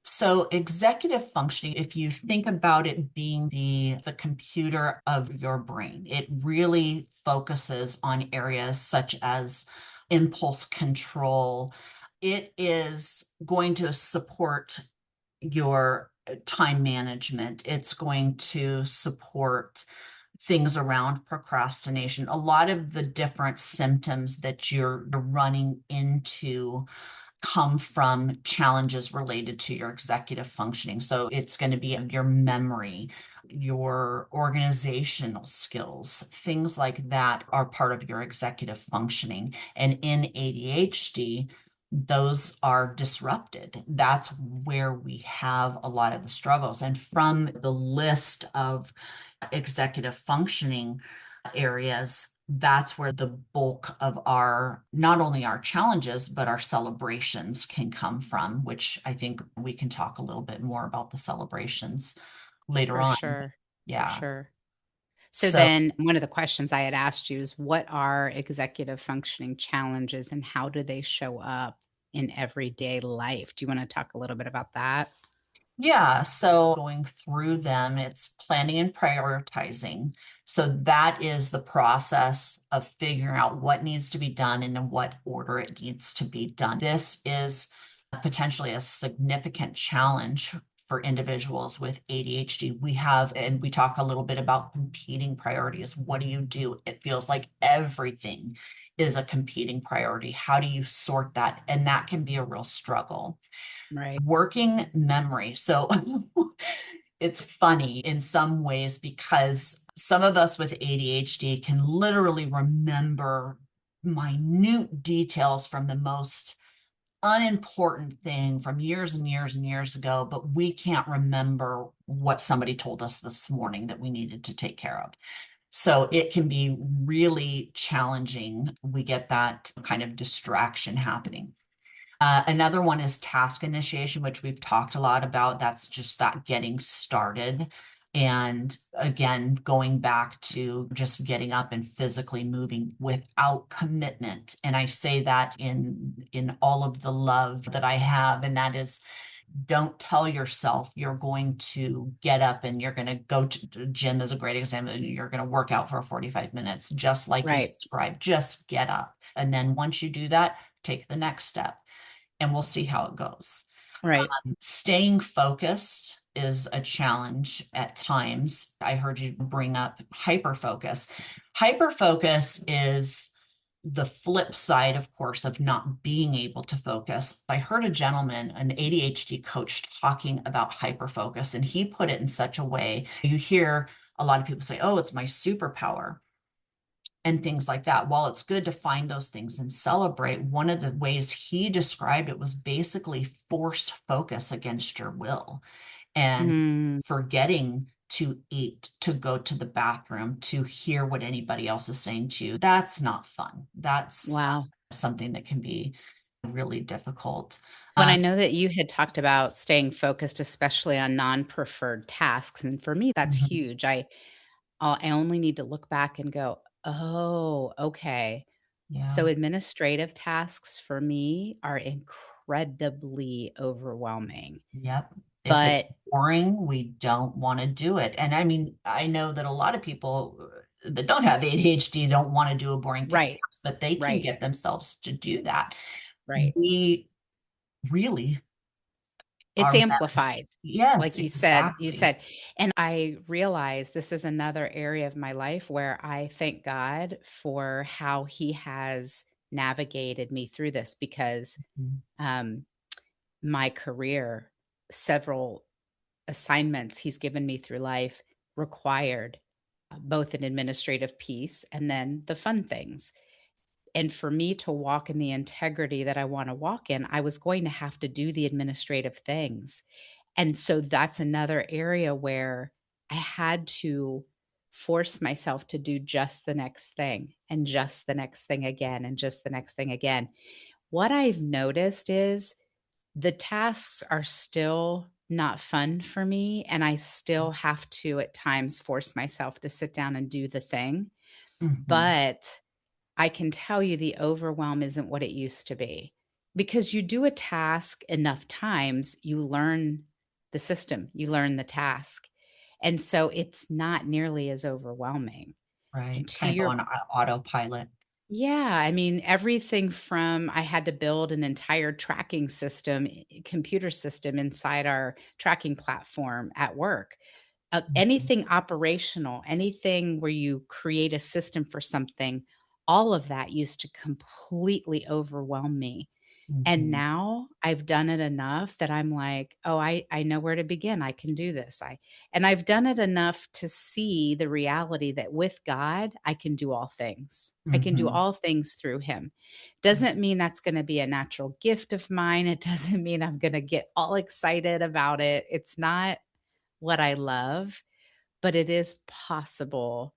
So executive functioning, if you think about it being the computer of your brain, it really focuses on areas such as impulse control. It is going to support your time management. It's going to support things around procrastination. A lot of the different symptoms that you're running into come from challenges related to your executive functioning. So it's going to be your memory, your organizational skills, things like that are part of your executive functioning. And in ADHD, those are disrupted. That's where we have a lot of the struggles. And from the list of executive functioning areas, that's where the bulk of our, not only our challenges, but our celebrations can come from, which I think we can talk a little bit more about the celebrations later For on. sure. For Yeah. sure. So, So, then one of the questions I had asked you is, what are executive functioning challenges and how do they show up in everyday life? Do you want to talk a little bit about that? yeah, so going through them, it's planning and prioritizing. So that is the process of figuring out what needs to be done and in what order it needs to be done. This is potentially a significant challenge for individuals with ADHD. We have, and we talk a little bit about competing priorities. What do you do? It feels like everything is a competing priority. How do you sort that? And that can be a real struggle. Right. Working memory. So it's funny in some ways because some of us with ADHD can literally remember minute details from the most unimportant thing from years and years and years ago, but we can't remember what somebody told us this morning that we needed to take care of. So it can be really challenging. We get that kind of distraction happening. Another one is task initiation, which we've talked a lot about. That's just that getting started. And again, going back to just getting up and physically moving without commitment. And I say that in all of the love that I have, and that is, don't tell yourself you're going to get up and you're going to go to the gym is a great example. You're going to work out for 45 minutes, just like you Right. described. Just get up. And then once you do that, take the next step and we'll see how it goes. Right. Staying focused is a challenge at times. I heard you bring up hyperfocus. Hyperfocus is the flip side, of course, of not being able to focus. I heard a gentleman, an ADHD coach, talking about hyperfocus, and he put it in such a way. You hear a lot of people say, oh, it's my superpower and things like that. While it's good to find those things and celebrate, one of the ways he described it was basically forced focus against your will and Mm, forgetting to eat, to go to the bathroom, to hear what anybody else is saying to you. That's not fun. That's wow. something that can be really difficult. When I Um, know that you had talked about staying focused, especially on non-preferred tasks, and for me, that's mhm, huge. I only need to look back and go, "Oh, okay." So yeah. administrative tasks for me are incredibly overwhelming. Yep. If it's But boring, we don't want to do it. And I mean, I know that a lot of people that don't have ADHD don't want to do a boring task, right, but they can right, get themselves to do that. right. We really It's are meant. amplified, Yes, like you exactly. said, and I realize this is another area of my life where I thank God for how he has navigated me through this because, Mhm. um, my career, several assignments he's given me through life required, both an administrative piece and then the fun things. And for me to walk in the integrity that I wanna walk in, I was going to have to do the administrative things. And so that's another area where I had to force myself to do just the next thing and just the next thing again and just the next thing again. What I've noticed is the tasks are still not fun for me, and I still have to at times force myself to sit down and do the thing, Mhm. but I can tell you the overwhelm isn't what it used to be. Because you do a task enough times, you learn the system, you learn the task. And so it's not nearly as overwhelming. And Right. to Kind of go your on autopilot. yeah, I mean, everything from I had to build an entire tracking system, computer system inside our tracking platform at work. Mhm. Anything operational, anything where you create a system for something, all of that used to completely overwhelm me. And Mhm. now I've done it enough that I'm like, "Oh, I know where to begin. I can do this." And I've done it enough to see the reality that with God, I can do all things. I can do Mhm. all things through him. Doesn't mean that's gonna be a natural gift of mine. It doesn't mean I'm gonna get all excited about it. It's not what I love, but it is possible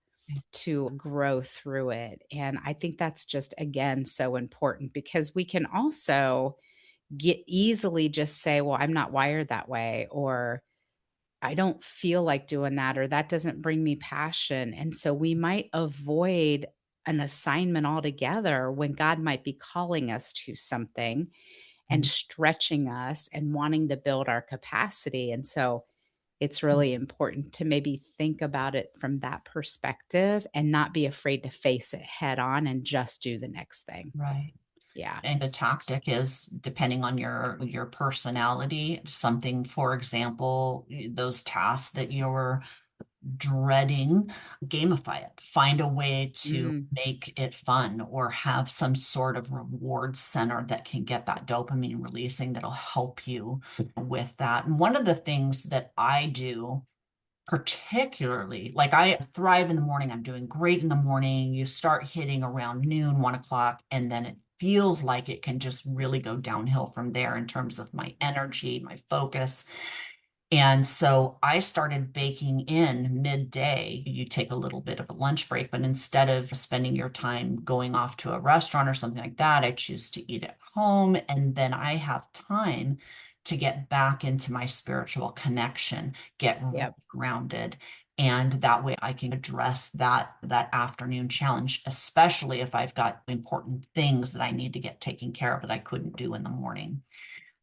to grow through it. And I think that's just, again, so important because we can also get easily just say, well, I'm not wired that way, or I don't feel like doing that, or that doesn't bring me passion. And so we might avoid an assignment altogether when God might be calling us to something and Mhm. stretching us and wanting to build our capacity. And so it's really important to maybe think about it from that perspective and not be afraid to face it head on and just do the next thing. Right. Yeah. And the tactic is depending on your personality, something, for example, those tasks that you're dreading, gamify it. Find a way to Mm, make it fun or have some sort of reward center that can get that dopamine releasing that'll help you with that. And one of the things that I do particularly, like, I thrive in the morning, I'm doing great in the morning. You start hitting around noon, 1 o'clock, and then feels like it can just really go downhill from there in terms of my energy, my focus. And so I started baking in midday. You take a little bit of a lunch break, but instead of spending your time going off to a restaurant or something like that, I choose to eat at home. And then I have time to get back into my spiritual connection, get Yep. grounded. And that way I can address that afternoon challenge, especially if I've got important things that I need to get taken care of that I couldn't do in the morning.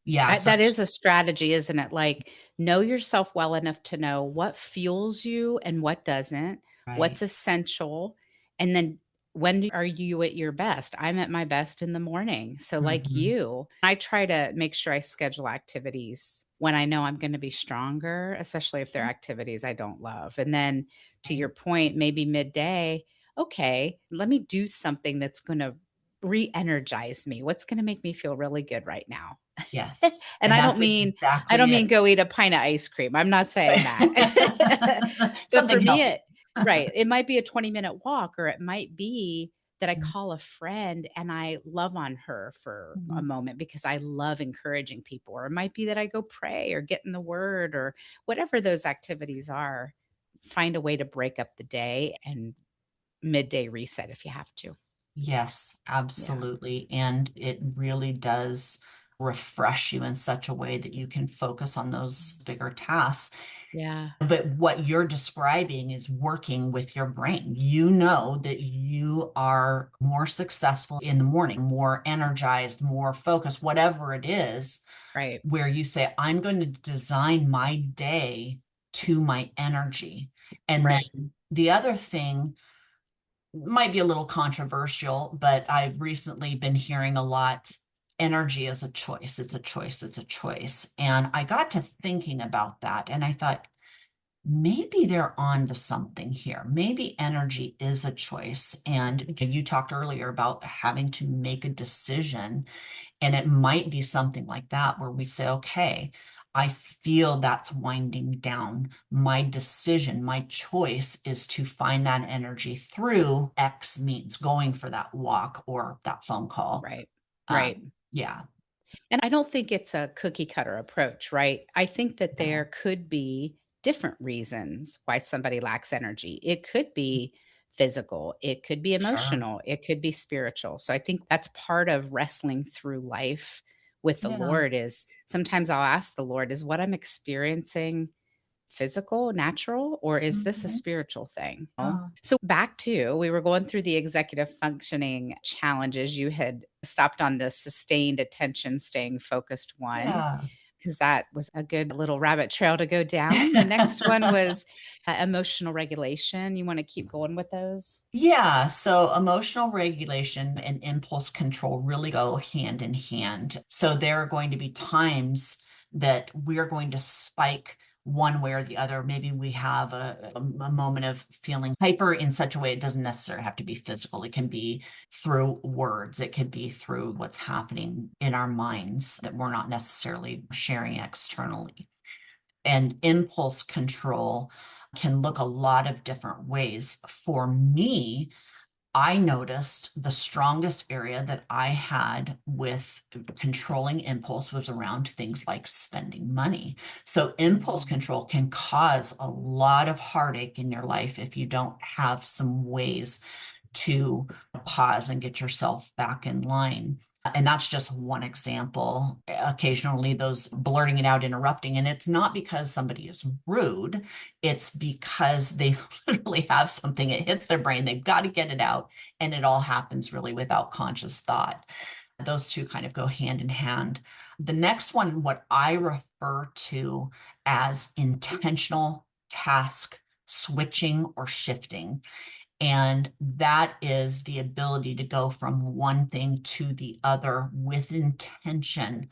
Yeah, so That is a strategy, isn't it? Like, know yourself well enough to know what fuels you and what doesn't, right. what's essential, and then when are you at your best? I'm at my best in the morning. So, like Mhm. you, I try to make sure I schedule activities when I know I'm going to be stronger, especially if they're activities I don't love. And then to your Right. point, maybe midday, okay, let me do something that's going to re energize me. What's going to make me feel really good right now? Yes. And And I that's don't mean I don't exactly mean it. go eat a pint of ice cream. I'm not saying that. But for Something me, healthy. it right, it might be a 20-minute walk, or it might be that I Mhm. call a friend and I love on her for a Mhm. moment because I love encouraging people, or it might be that I go pray or get in the word or whatever those activities are. Find a way to break up the day and midday reset if you have to. Yes, Yeah. absolutely. And it really does refresh you in such a way that you can focus on those bigger tasks. Yeah. But what you're describing is working with your brain. You know that you are more successful in the morning, more energized, more focused, whatever it is, Right. where you say, I'm going to design my day to my energy. And Right. then the other thing might be a little controversial, but I've recently been hearing a lot energy is a choice. It's a choice. It's a choice. And I got to thinking about that and I thought, maybe they're on to something here. Maybe energy is a choice. And you talked earlier about having to make a decision. And it might be something like that where we say, okay, I feel that's winding down. My decision, my choice is to find that energy through X means going for that walk or that phone call. Right. Right. Yeah. And I don't think it's a cookie cutter approach, right? I think that there No. could be different reasons why somebody lacks energy. It could be physical, it could be Sure. emotional, it could be spiritual. So I think that's part of wrestling through life with the Yeah. Lord is sometimes I'll ask the Lord, is what I'm experiencing physical, natural, or is this a Mhm. spiritual thing? Yeah. So, back to we were going through the executive functioning challenges. You had stopped on the sustained attention, staying focused one, Yeah. because that was a good little rabbit trail to go down. The next one was emotional regulation. You want to keep going with those? Yeah, so emotional regulation and impulse control really go hand in hand. So there are going to be times that we're going to spike one way or the other. Maybe we have a moment of feeling hyper in such a way it doesn't necessarily have to be physical. It can be through words, it could be through what's happening in our minds that we're not necessarily sharing externally. And impulse control can look a lot of different ways. For me, I noticed the strongest area that I had with controlling impulse was around things like spending money. So, impulse control can cause a lot of heartache in your life if you don't have some ways to pause and get yourself back in line. And that's just one example. Occasionally, those blurting it out, interrupting. And it's not because somebody is rude, it's because they literally have something, it hits their brain, they've got to get it out. And it all happens really without conscious thought. Those two kind of go hand in hand. The next one, what I refer to as intentional task switching or shifting. And that is the ability to go from one thing to the other with intention.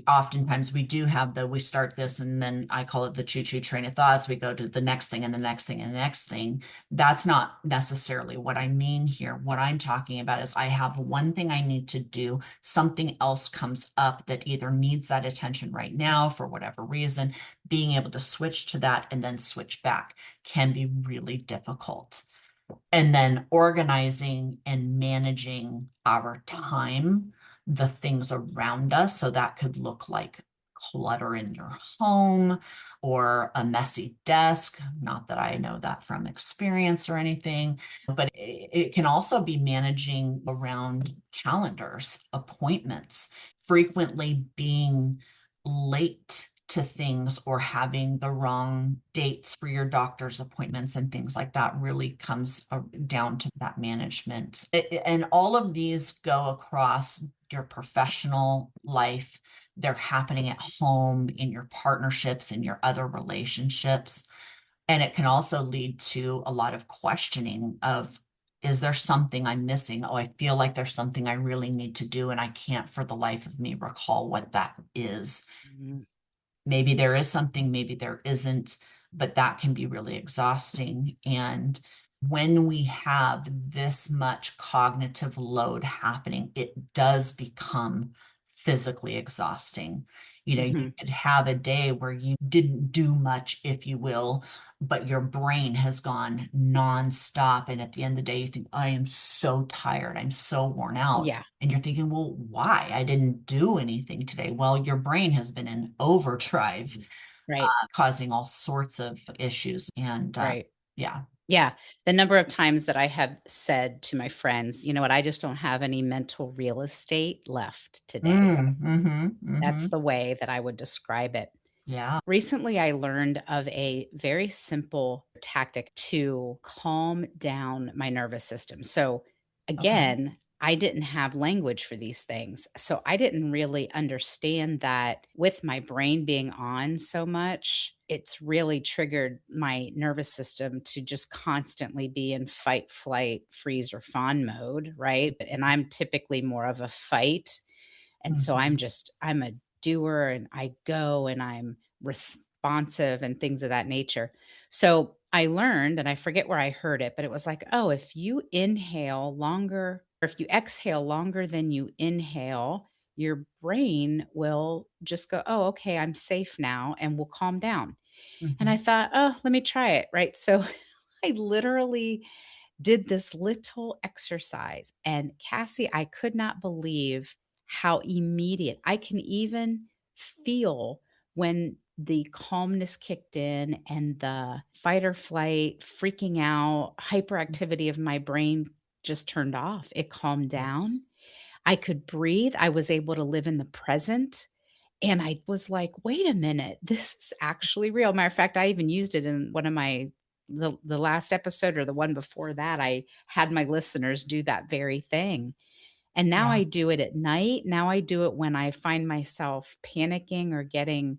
Oftentimes we do have we start this and then I call it the choo choo train of thoughts. We go to the next thing and the next thing and the next thing. That's not necessarily what I mean here. What I'm talking about is I have one thing I need to do, something else comes up that either needs that attention right now for whatever reason. Being able to switch to that and then switch back can be really difficult. And then organizing and managing our time, the things around us. So that could look like clutter in your home or a messy desk. Not that I know that from experience or anything, but it can also be managing around calendars, appointments, frequently being late to things or having the wrong dates for your doctor's appointments and things like that really comes down to that management. And all of these go across your professional life. They're happening at home, in your partnerships, in your other relationships. And it can also lead to a lot of questioning of, is there something I'm missing? Oh, I feel like there's something I really need to do, and I can't for the life of me recall what that is. Mhm. Maybe there is something, maybe there isn't, but that can be really exhausting. And when we have this much cognitive load happening, it does become physically exhausting. You know, you Mhm. could have a day where you didn't do much, if you will, but your brain has gone nonstop. And at the end of the day, you think, I am so tired. I'm so worn out. Yeah, And you're thinking, well, why? I didn't do anything today. Well, your brain has been in overdrive, right, causing all sorts of issues. And right. yeah. Yeah, the number of times that I have said to my friends, "You know what? I just don't have any mental real estate left today." That's Mm-hmm. the way that I would describe it. Yeah. Recently, I learned of a very simple tactic to calm down my nervous system. So, Okay. again, I didn't have language for these things. So, I didn't really understand that with my brain being on so much, it's really triggered my nervous system to just constantly be in fight, flight, freeze, or fawn mode. Right. And I'm typically more of a fight, and so Mm-hmm. I'm a doer and I go and I'm responsive and things of that nature. So I learned, and I forget where I heard it, but it was like, oh, if you inhale longer, or if you exhale longer than you inhale, your brain will just go, oh, okay, I'm safe now, and will calm down. And I Mm-hmm. thought, oh, let me try it. Right. So I literally did this little exercise. And Cassie, I could not believe how immediate I can even feel when the calmness kicked in and the fight or flight, freaking out, hyperactivity of my brain just turned off. It calmed down. Yes. I could breathe. I was able to live in the present. And I was like, "Wait a minute, this is actually real." Matter of fact, I even used it in one of my the last episode or the one before that, I had my listeners do that very thing. And now Yeah. I do it at night. Now I do it when I find myself panicking or getting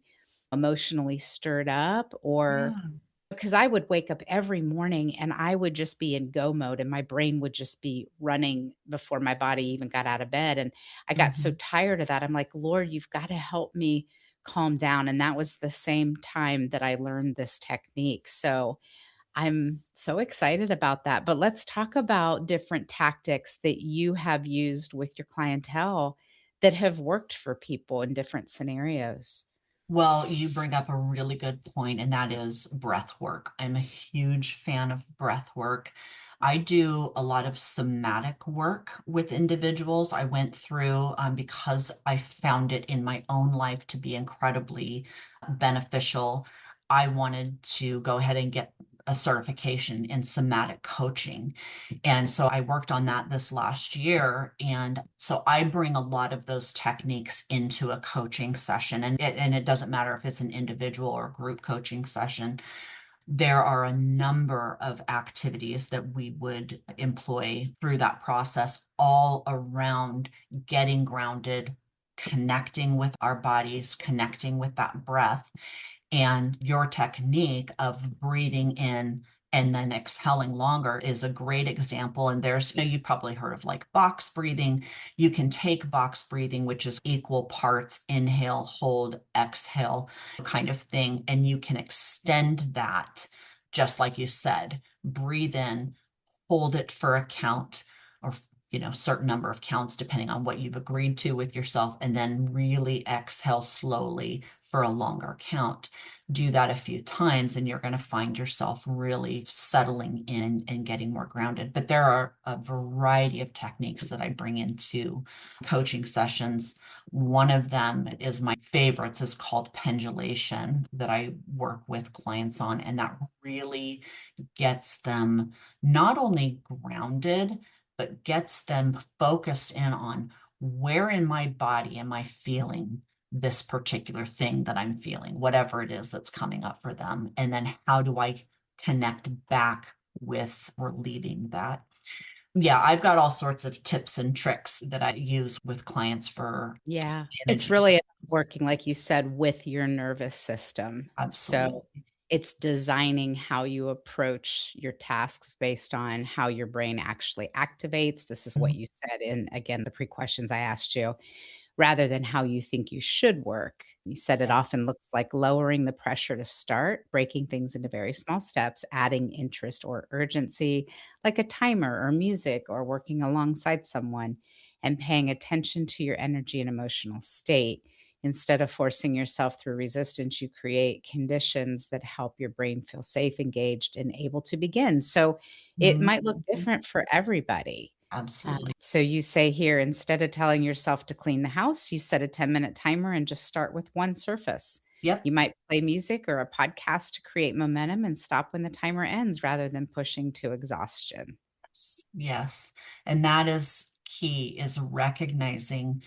emotionally stirred up, or Yeah. because I would wake up every morning and I would just be in go mode and my brain would just be running before my body even got out of bed. And I got so Mm-hmm. tired of that. I'm like, Lord, you've got to help me calm down. And that was the same time that I learned this technique. So I'm so excited about that. But let's talk about different tactics that you have used with your clientele that have worked for people in different scenarios. Well, you bring up a really good point, and that is breath work. I'm a huge fan of breath work. I do a lot of somatic work with individuals. I went through because I found it in my own life to be incredibly beneficial. I wanted to go ahead and get a certification in somatic coaching. And so I worked on that this last year. And so I bring a lot of those techniques into a coaching session. And it doesn't matter if it's an individual or group coaching session. There are a number of activities that we would employ through that process, all around getting grounded, connecting with our bodies, connecting with that breath, and your technique of breathing in and then exhaling longer is a great example. And there's, you've probably heard of like box breathing. You can take box breathing, which is equal parts inhale, hold, exhale kind of thing, and you can extend that, just like you said, breathe in, hold it for a count or certain number of counts depending on what you've agreed to with yourself, and then really exhale slowly for a longer count. Do that a few times, and you're going to find yourself really settling in and getting more grounded. But there are a variety of techniques that I bring into coaching sessions. One of them is my favorites, is called pendulation, that I work with clients on, and that really gets them not only grounded, but gets them focused in on where in my body am I feeling this particular thing that I'm feeling, whatever it is that's coming up for them. And then how do I connect back with relieving that? Yeah, I've got all sorts of tips and tricks that I use with clients for Yeah. It's managing really about symptoms. working, like you said, with your nervous system. So Absolutely. it's designing how you approach your tasks based on how your brain actually activates. This is what Mhm. you said in, again, the pre-questions I asked you, rather than how you think you should work. You said it often Yes. looks like lowering the pressure to start, breaking things into very small steps, adding interest or urgency, like a timer or music or working alongside someone, and paying attention to your energy and emotional state. Instead of forcing yourself through resistance, you create conditions that help your brain feel safe, engaged, and able to begin. So it might look Mhm. different for everybody. Absolutely. So you say here, instead of telling yourself to clean the house, you set a 10-minute timer and just start with one surface. Yep. You might play music or a podcast to create momentum and stop when the timer ends rather than pushing to exhaustion. Yes. And that is key, is recognizing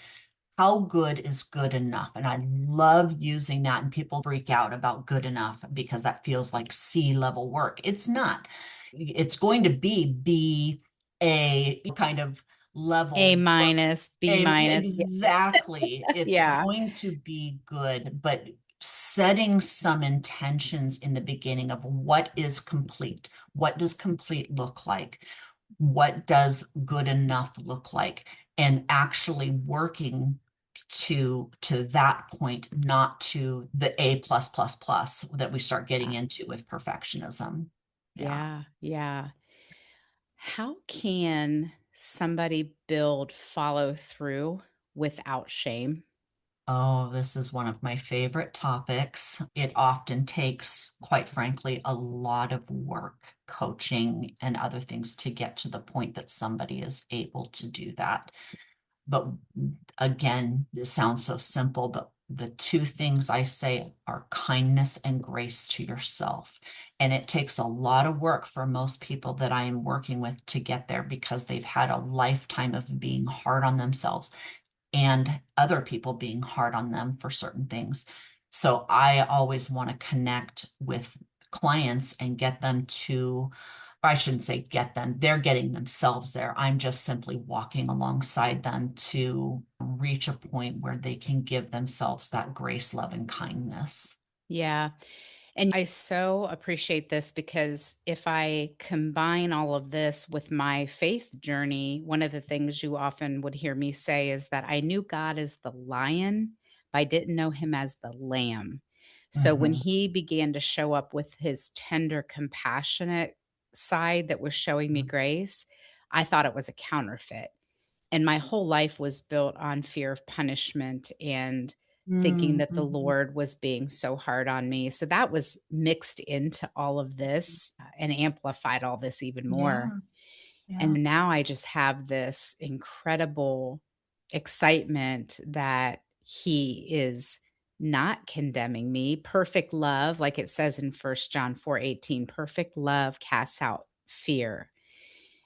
how good is good enough. And I love using that. And people freak out about good enough because that feels like C-level work. It's not. It's going to be B, A kind of A level work. minus, B minus. Yeah. Exactly. It's Yeah. going to be good, but setting some intentions in the beginning of what is complete. What does complete look like? What does good enough look like? And actually working to that point, not to the A plus plus plus that we start getting into with perfectionism. Yeah. Yeah. Yeah. How can somebody build follow through without shame? Oh, this is one of my favorite topics. It often takes, quite frankly, a lot of work, coaching, and other things to get to the point that somebody is able to do that. But again, this sounds so simple, but the two things I say are kindness and grace to yourself. And it takes a lot of work for most people that I am working with to get there because they've had a lifetime of being hard on themselves and other people being hard on them for certain things. So I always want to connect with clients and get them to, or I shouldn't say get them, they're getting themselves there. I'm just simply walking alongside them to reach a point where they can give themselves that grace, love, and kindness. Yeah. And I so appreciate this because if I combine all of this with my faith journey, one of the things you often would hear me say is that I knew God as the lion, but I didn't know him as the lamb. So when Mhm. he began to show up with his tender, compassionate side that was showing me grace, I thought it was a counterfeit. And my whole life was built on fear of punishment and thinking that the Mhm. Lord was being so hard on me. So that was mixed into all of this and amplified all this even more. Yeah, yeah, And now I just have this incredible excitement that He is not condemning me. Perfect love, like it says in 1 John 4:18, perfect love casts out fear.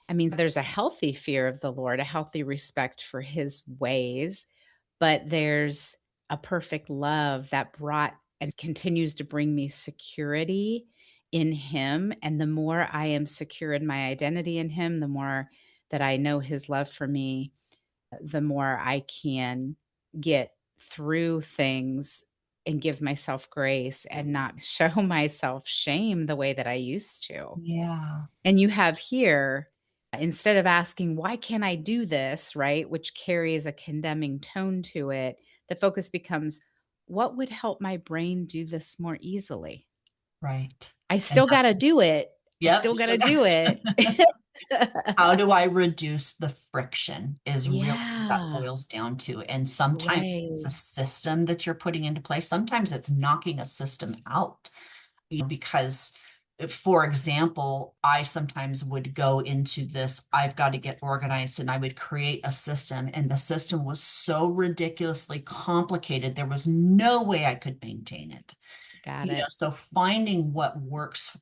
I mean, there's a healthy fear of the Lord, a healthy respect for his ways, but there's a perfect love that brought and continues to bring me security in him. And the more I am secure in my identity in him, the more that I know his love for me, the more I can get through things and give myself grace and not show myself shame the way that I used to. yeah, And you have here, instead of asking, "Why can't I do this?" Right? Which carries a condemning tone to it, the focus becomes, "What would help my brain do this more easily?" right. I And still that's, gotta do it. I yep, still you still gotta got do it. How do I reduce the friction is really what that Yeah, boils down to. And sometimes it's a right. system that you're putting into place. Sometimes it's knocking a system out, because for example, I sometimes would go into this, I've got to get organized, and I would create a system, and the system was so ridiculously complicated, there was no way I could maintain it. Got it. So finding what works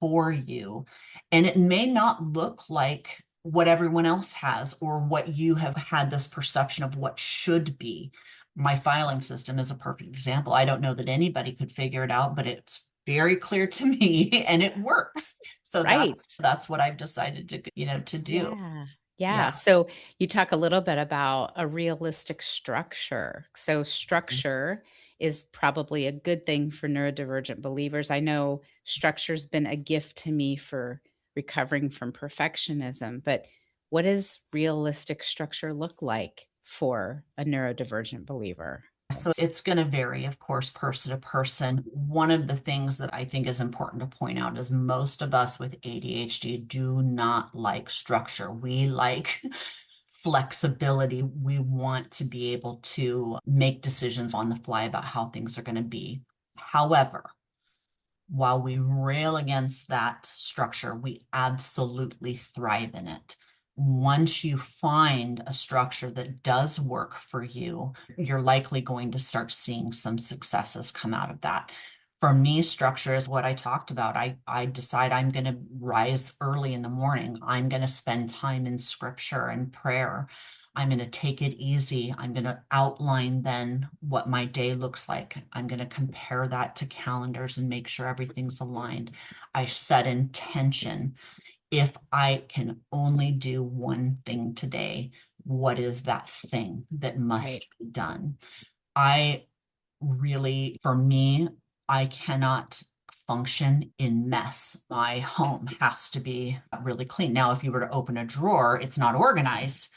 for you, and it may not look like what everyone else has or what you have had this perception of what should be. My filing system is a perfect example. I don't know that anybody could figure it out, but it's very clear to me and it works. So Right. that's what I've decided to do. Yeah. Yeah. Yeah. So you talk a little bit about a realistic structure. So structure is probably a good thing for neurodivergent believers. I know structure's been a gift to me for recovering from perfectionism, but what does realistic structure look like for a neurodivergent believer? So it's going to vary, of course, person to person. One of the things that I think is important to point out is most of us with ADHD do not like structure. We like flexibility. We want to be able to make decisions on the fly about how things are going to be. However, while we rail against that structure, we absolutely thrive in it. Once you find a structure that does work for you, you're likely going to start seeing some successes come out of that. For me, structure is what I talked about. I decide I'm going to rise early in the morning. I'm going to spend time in scripture and prayer. I'm going to take it easy. I'm going to outline then what my day looks like. I'm going to compare that to calendars and make sure everything's aligned. I set intention. If I can only do one thing today, what is that thing that Right. must be done? I really, for me, I cannot function in mess. My home has to be really clean. Now, if you were to open a drawer, it's not organized,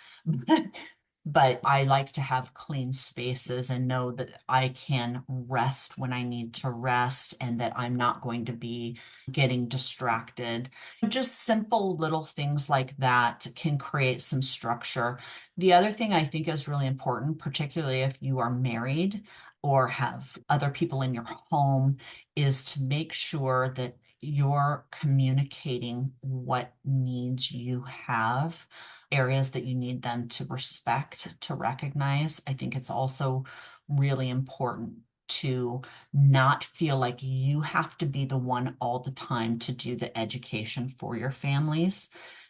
but I like to have clean spaces and know that I can rest when I need to rest and that I'm not going to be getting distracted. Just simple little things like that can create some structure. The other thing I think is really important, particularly if you are married or have other people in your home, is to make sure that you're communicating what needs you have, areas that you need them to respect, to recognize. I think it's also really important to not feel like you have to be the one all the time to do the education for your families,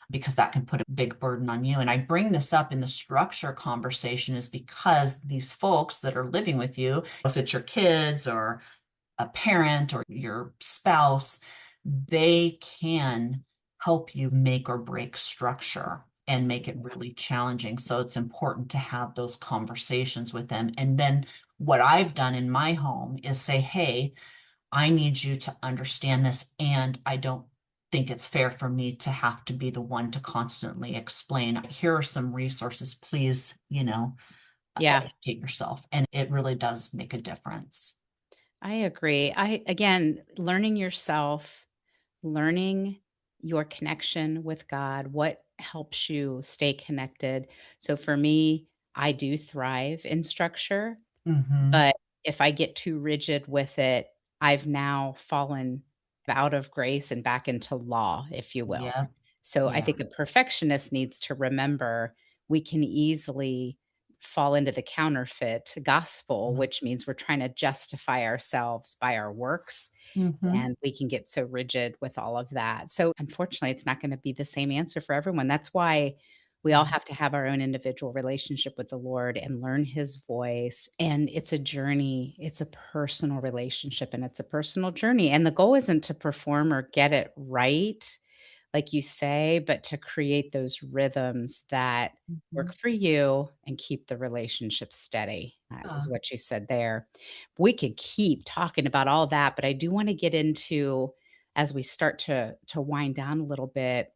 because that can put a big burden on you. And I bring this up in the structure conversation is because these folks that are living with you, if it's your kids or a parent or your spouse, they can help you make or break structure and make it really challenging. So it's important to have those conversations with them. And then what I've done in my home is say, hey, I need you to understand this, and I don't think it's fair for me to have to be the one to constantly explain. Here are some resources, please, Yeah, educate yourself. And it really does make a difference. I agree. Again, learning yourself, learning your connection with God, what helps you stay connected. So for me, I do thrive in structure. Hmm. But if I get too rigid with it, I've now fallen out of grace and back into law, if you will. Yeah. So I Yeah. think a perfectionist needs to remember we can easily fall into the counterfeit gospel, which means we're trying to justify ourselves by our works, Hmm. and we can get so rigid with all of that. So, unfortunately, it's not gonna be the same answer for everyone. That's why we all have to have our own individual relationship with the Lord and learn his voice, and it's a journey. It's a personal relationship, and it's a personal journey, and the goal isn't to perform or get it right, like you say, but to create those rhythms that Hmm. work for you and keep the relationship steady. That was Uh, what you said there. We could keep talking about all that, but I do want to get into, as we start to wind down a little bit,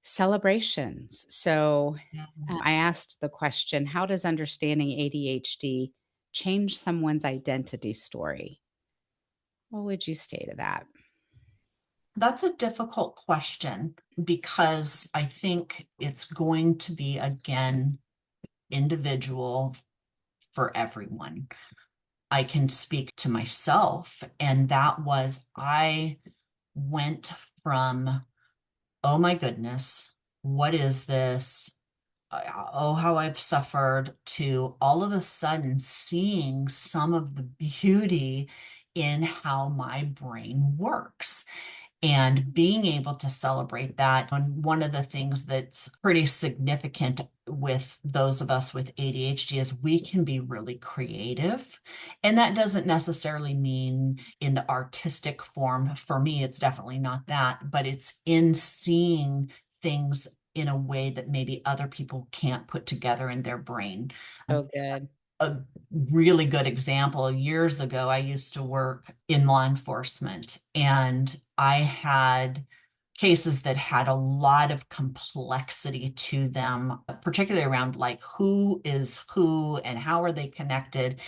celebrations. So yeah. I asked the question, how does understanding ADHD change someone's identity story? What would you say to that? That's a difficult question because I think it's going to be, again, individual for everyone. I can speak to myself, and that was I went from, oh my goodness, what is this? Oh, how I've suffered, to all of a sudden seeing some of the beauty in how my brain works and being able to celebrate that. And one of the things that's pretty significant with those of us with ADHD is we can be really creative. And that doesn't necessarily mean in the artistic form. For me, it's definitely not that, but it's in seeing things in a way that maybe other people can't put together in their brain. Oh, good. A really good example, years ago, I used to work in law enforcement, and I had cases that had a lot of complexity to them, particularly around like who is who and how are they connected.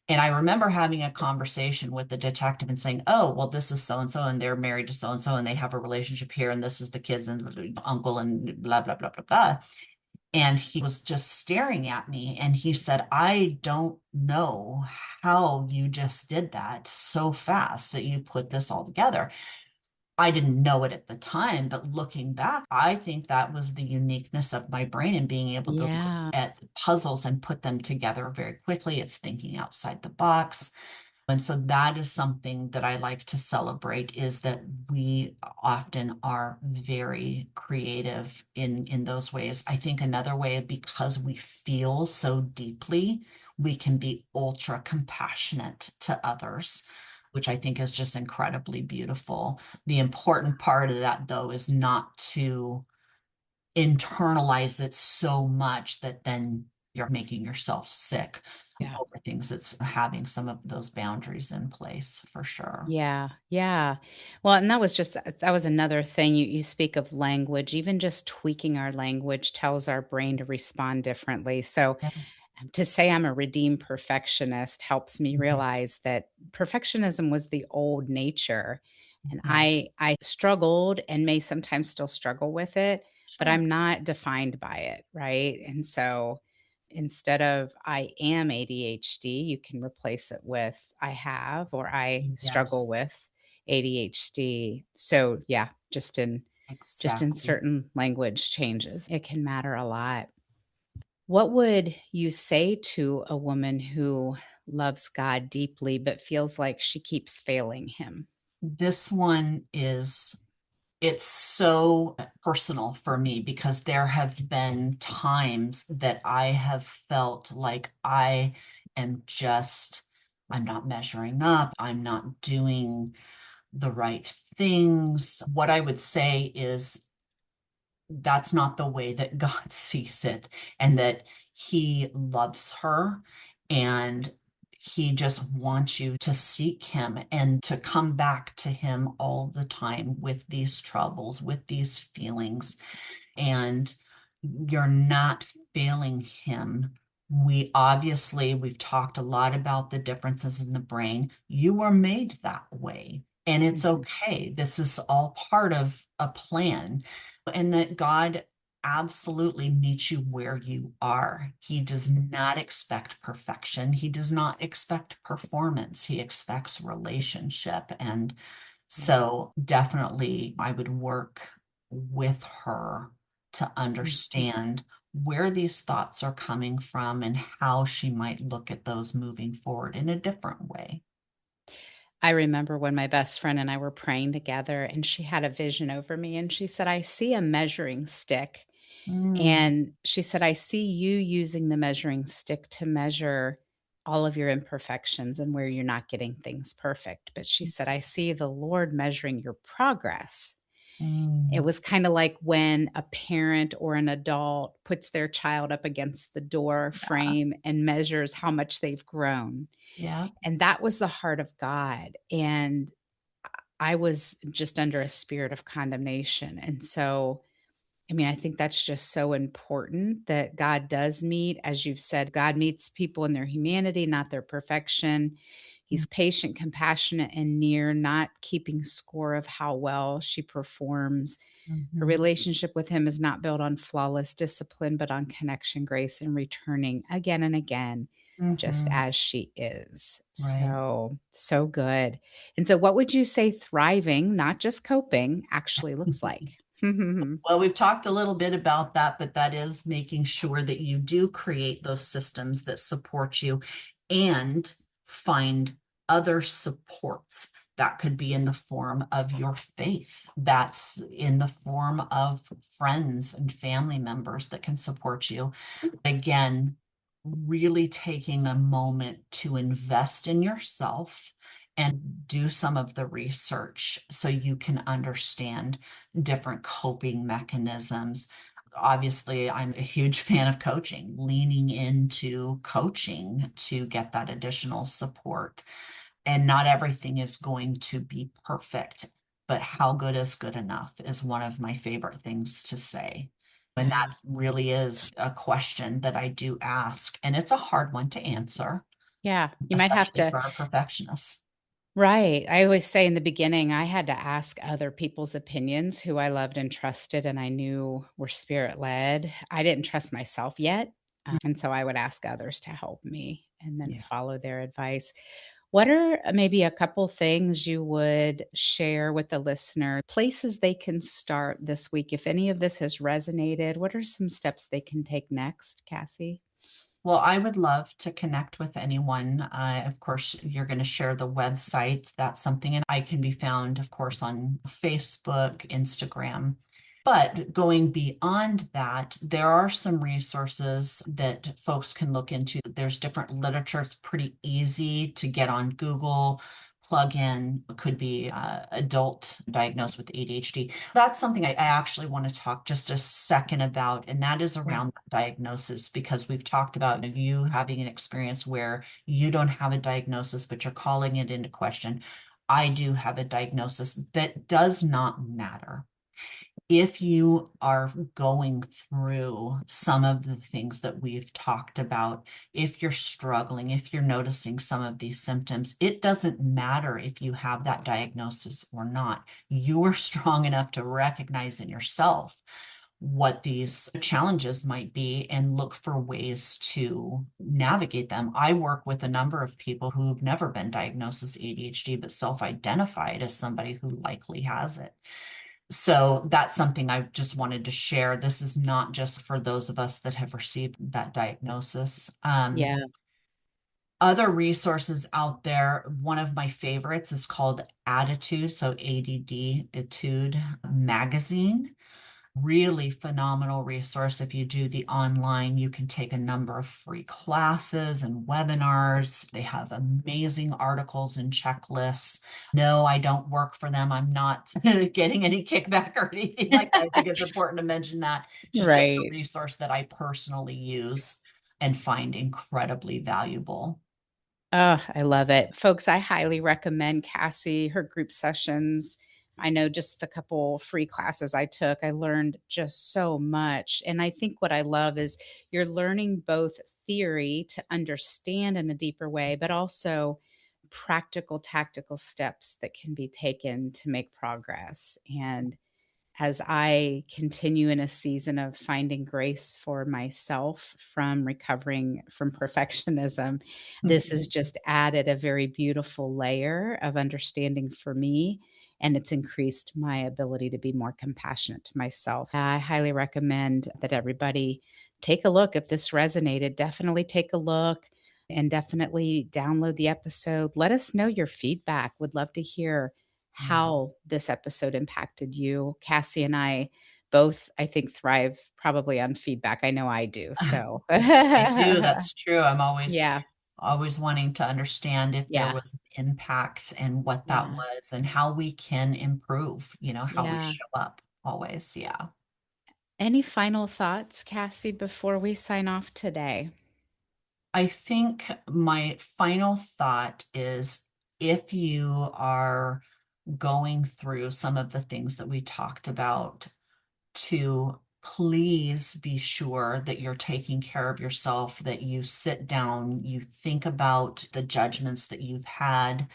And I remember having a conversation with the detective and saying, oh, well, this is so and so, and they're married to so and so, and they have a relationship here, and this is the kids and uncle, and blah, blah, blah, blah, blah. And he was just staring at me and he said, I don't know how you just did that so fast that you put this all together. I didn't know it at the time, but looking back, I think that was the uniqueness of my brain and being able to look Yeah. at puzzles and put them together very quickly. It's thinking outside the box. And so that is something that I like to celebrate, is that we often are very creative in those ways. I think another way, because we feel so deeply, we can be ultra compassionate to others, which I think is just incredibly beautiful. The important part of that, though, is not to internalize it so much that then you're making yourself sick Yeah. over things. It's having some of those boundaries in place for sure. Yeah, yeah. Well, and that was another thing. You speak of language, even just tweaking our language tells our brain to respond differently. So Yeah. to say I'm a redeemed perfectionist helps me Mhm. realize that perfectionism was the old nature. And I Yes, I struggled and may sometimes still struggle with it, but sure. I'm not defined by it, right? And so instead of I am ADHD, you can replace it with I have or I struggle Yes, with ADHD. So yeah, just in exactly. certain language changes, it can matter a lot. What would you say to a woman who loves God deeply but feels like she keeps failing him? This one is, it's so personal for me because there have been times that I have felt like am just, I'm not measuring up, I'm not doing the right things. What I would say is that's not the way that God sees it, and that He loves her and He just wants you to seek Him and to come back to Him all the time with these troubles, with these feelings, and you're not failing him. We've talked a lot about the differences in the brain. You were made that way, and it's Mhm. okay. This is all part of a plan, and that God absolutely meets you where you are. He does not expect perfection. He does not expect performance. He expects relationship. And Yeah. so definitely I would work with her to Mhm. understand where these thoughts are coming from and how she might look at those moving forward in a different way. I remember when my best friend and I were praying together, and she had a vision over me, and she said, I see a measuring stick. Mm, And she said, I see you using the measuring stick to measure all of your imperfections and where you're not getting things perfect. But she said, I see the Lord measuring your progress. It mm, was kinda like when a parent or an adult puts their child up against the door frame and measures how much they've grown, yeah. and that was the heart of God, and I was just under a spirit of condemnation, and so, I mean, I think that's just so important that God does meet, as you've said, God meets people in their humanity, not their perfection. Mm, He's patient, compassionate, and near, not keeping score of how well she performs. Her mhm, relationship with him is not built on flawless discipline, but on connection, grace, and returning again and again, just mhm, as she is. right. So, so good. And so, what would you say thriving, not just coping, actually looks like? Well, we've talked a little bit about that, but that is making sure that you do create those systems that support you and find other supports. That could be in the form of your faith. That's in the form of friends and family members that can support you. Again, really taking a moment to invest in yourself and do some of the research so you can understand different coping mechanisms. Obviously, I'm a huge fan of coaching, leaning into coaching to get that additional support. And not everything is going to be perfect, but how good is good enough is one of my favorite things to say. And that Yeah. really is a question that I do ask. And it's a hard one to answer, Yeah. You might have especially to. for our perfectionists. Right. I always say in the beginning, I had to ask other people's opinions who I loved and trusted and I knew were spirit led. I didn't trust myself yet. And so I would ask others to help me and then Yeah. follow their advice. What are maybe a couple things you would share with the listener, places they can start this week? If any of this has resonated, what are some steps they can take next, Cassie? Well, I would love to connect with anyone. Of course, you're going to share the website. That's something, and I can be found, of course, on Facebook, Instagram. But going beyond that, there are some resources that folks can look into. There's different literature. It's pretty easy to get on Google, plug in, could be adult diagnosed with ADHD. That's something I actually want to talk just a second about, and that is Yeah. around diagnosis, because we've talked about you having an experience where you don't have a diagnosis, but you're calling it into question. I do have a diagnosis. That does not matter. If you are going through some of the things that we've talked about, if you're struggling, if you're noticing some of these symptoms, it doesn't matter if you have that diagnosis or not. You are strong enough to recognize in yourself what these challenges might be and look for ways to navigate them. I work with a number of people who've never been diagnosed as ADHD, but self-identified as somebody who likely has it. So that's something I just wanted to share. This is not just for those of us that have received that diagnosis. Yeah. Other resources out there, one of my favorites is called Attitude, so ADD, Etude Magazine. Really phenomenal resource. If you do the online, you can take a number of free classes and webinars. They have amazing articles and checklists. No, I don't work for them. I'm not getting any kickback or anything like that. I think it's important to mention that. It's just a Right. resource that I personally use and find incredibly valuable. Oh, I love it. Folks, I highly recommend Cassie, her group sessions. I know just the couple free classes I took, I learned just so much. And I think what I love is you're learning both theory to understand in a deeper way, but also practical, tactical steps that can be taken to make progress. And as I continue in a season of finding grace for myself from recovering from perfectionism, this has just added a very beautiful layer of understanding for me. And it's increased my ability to be more compassionate to myself. I highly recommend that everybody take a look. If this resonated, definitely take a look and definitely download the episode. Let us know your feedback. Would love to hear Yeah. how this episode impacted you. Cassie and I both, I think, thrive probably on feedback. I know I do. So, I do. That's true. I'm yeah, always wanting to understand if there yeah, was an impact and what that yeah, was and how we can improve, how we yeah. show up always. Yeah. Any final thoughts, Cassie, before we sign off today? I think my final thought is, if you are going through some of the things that we talked about, to please be sure that you're taking care of yourself, that you sit down, you think about the judgments that you've had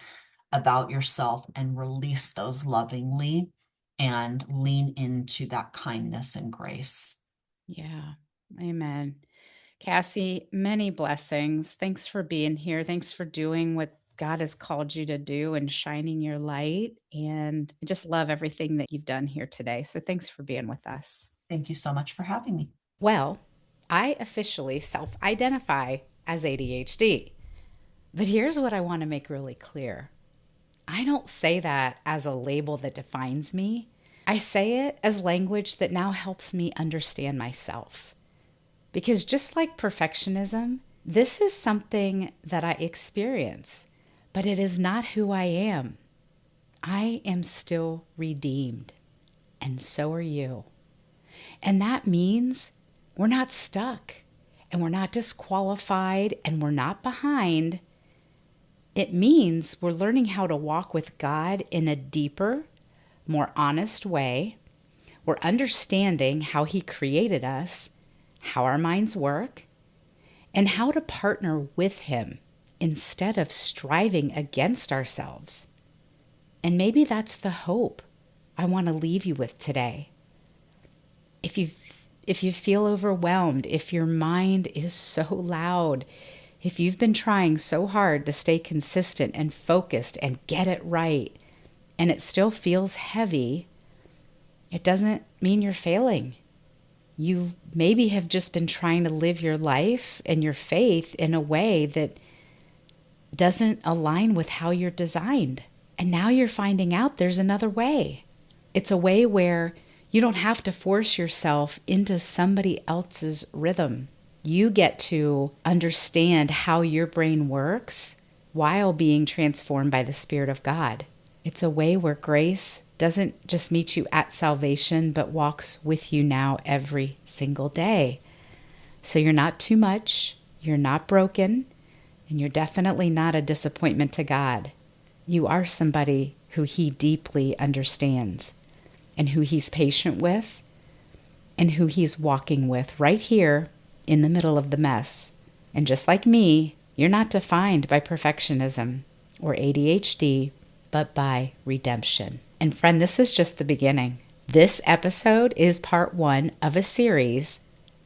about yourself and release those lovingly and lean into that kindness and grace. Yeah. Amen. Cassie, many blessings. Thanks for being here. Thanks for doing what God has called you to do and shining your light. And I just love everything that you've done here today. So thanks for being with us. Thank you so much for having me. Well, I officially self identify as ADHD. But here's what I want to make really clear: I don't say that as a label that defines me. I say it as language that now helps me understand myself. Because just like perfectionism, this is something that I experience, but it is not who I am. I am still redeemed, and so are you. And that means we're not stuck, and we're not disqualified, and we're not behind. It means we're learning how to walk with God in a deeper, more honest way. We're understanding how He created us, how our minds work, and how to partner with Him instead of striving against ourselves. And maybe that's the hope I want to leave you with today. If you feel overwhelmed, if your mind is so loud, if you've been trying so hard to stay consistent and focused and get it right, and it still feels heavy, it doesn't mean you're failing. You maybe have just been trying to live your life and your faith in a way that doesn't align with how you're designed. And now you're finding out there's another way. It's a way where you don't have to force yourself into somebody else's rhythm. You get to understand how your brain works while being transformed by the Spirit of God. It's a way where grace doesn't just meet you at salvation, but walks with you now every single day. So you're not too much, you're not broken, and you're definitely not a disappointment to God. You are somebody who He deeply understands, and who He's patient with, and who He's walking with right here in the middle of the mess. And just like me, you're not defined by perfectionism or ADHD, but by redemption. And friend, this is just the beginning. This episode is part 1 of a series,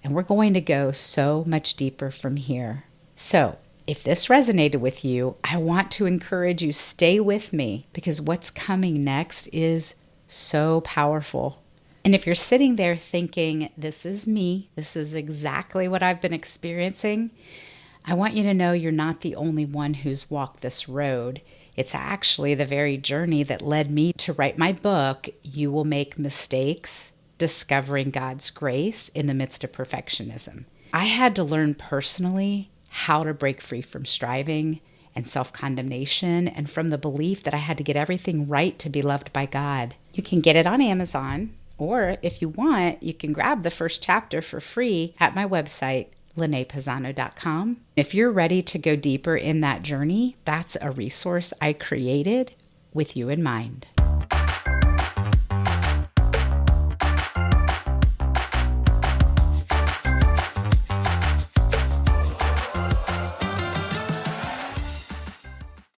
and we're going to go so much deeper from here. So, if this resonated with you, I want to encourage you, stay with me, because what's coming next is so powerful. And if you're sitting there thinking, this is me, this is exactly what I've been experiencing, I want you to know you're not the only one who's walked this road. It's actually the very journey that led me to write my book, You Will Make Mistakes, Discovering God's Grace in the Midst of Perfectionism. I had to learn personally how to break free from striving and self-condemnation and from the belief that I had to get everything right to be loved by God. You can get it on Amazon, or if you want, you can grab the first chapter for free at my website, LenePazzano.com. If you're ready to go deeper in that journey, that's a resource I created with you in mind.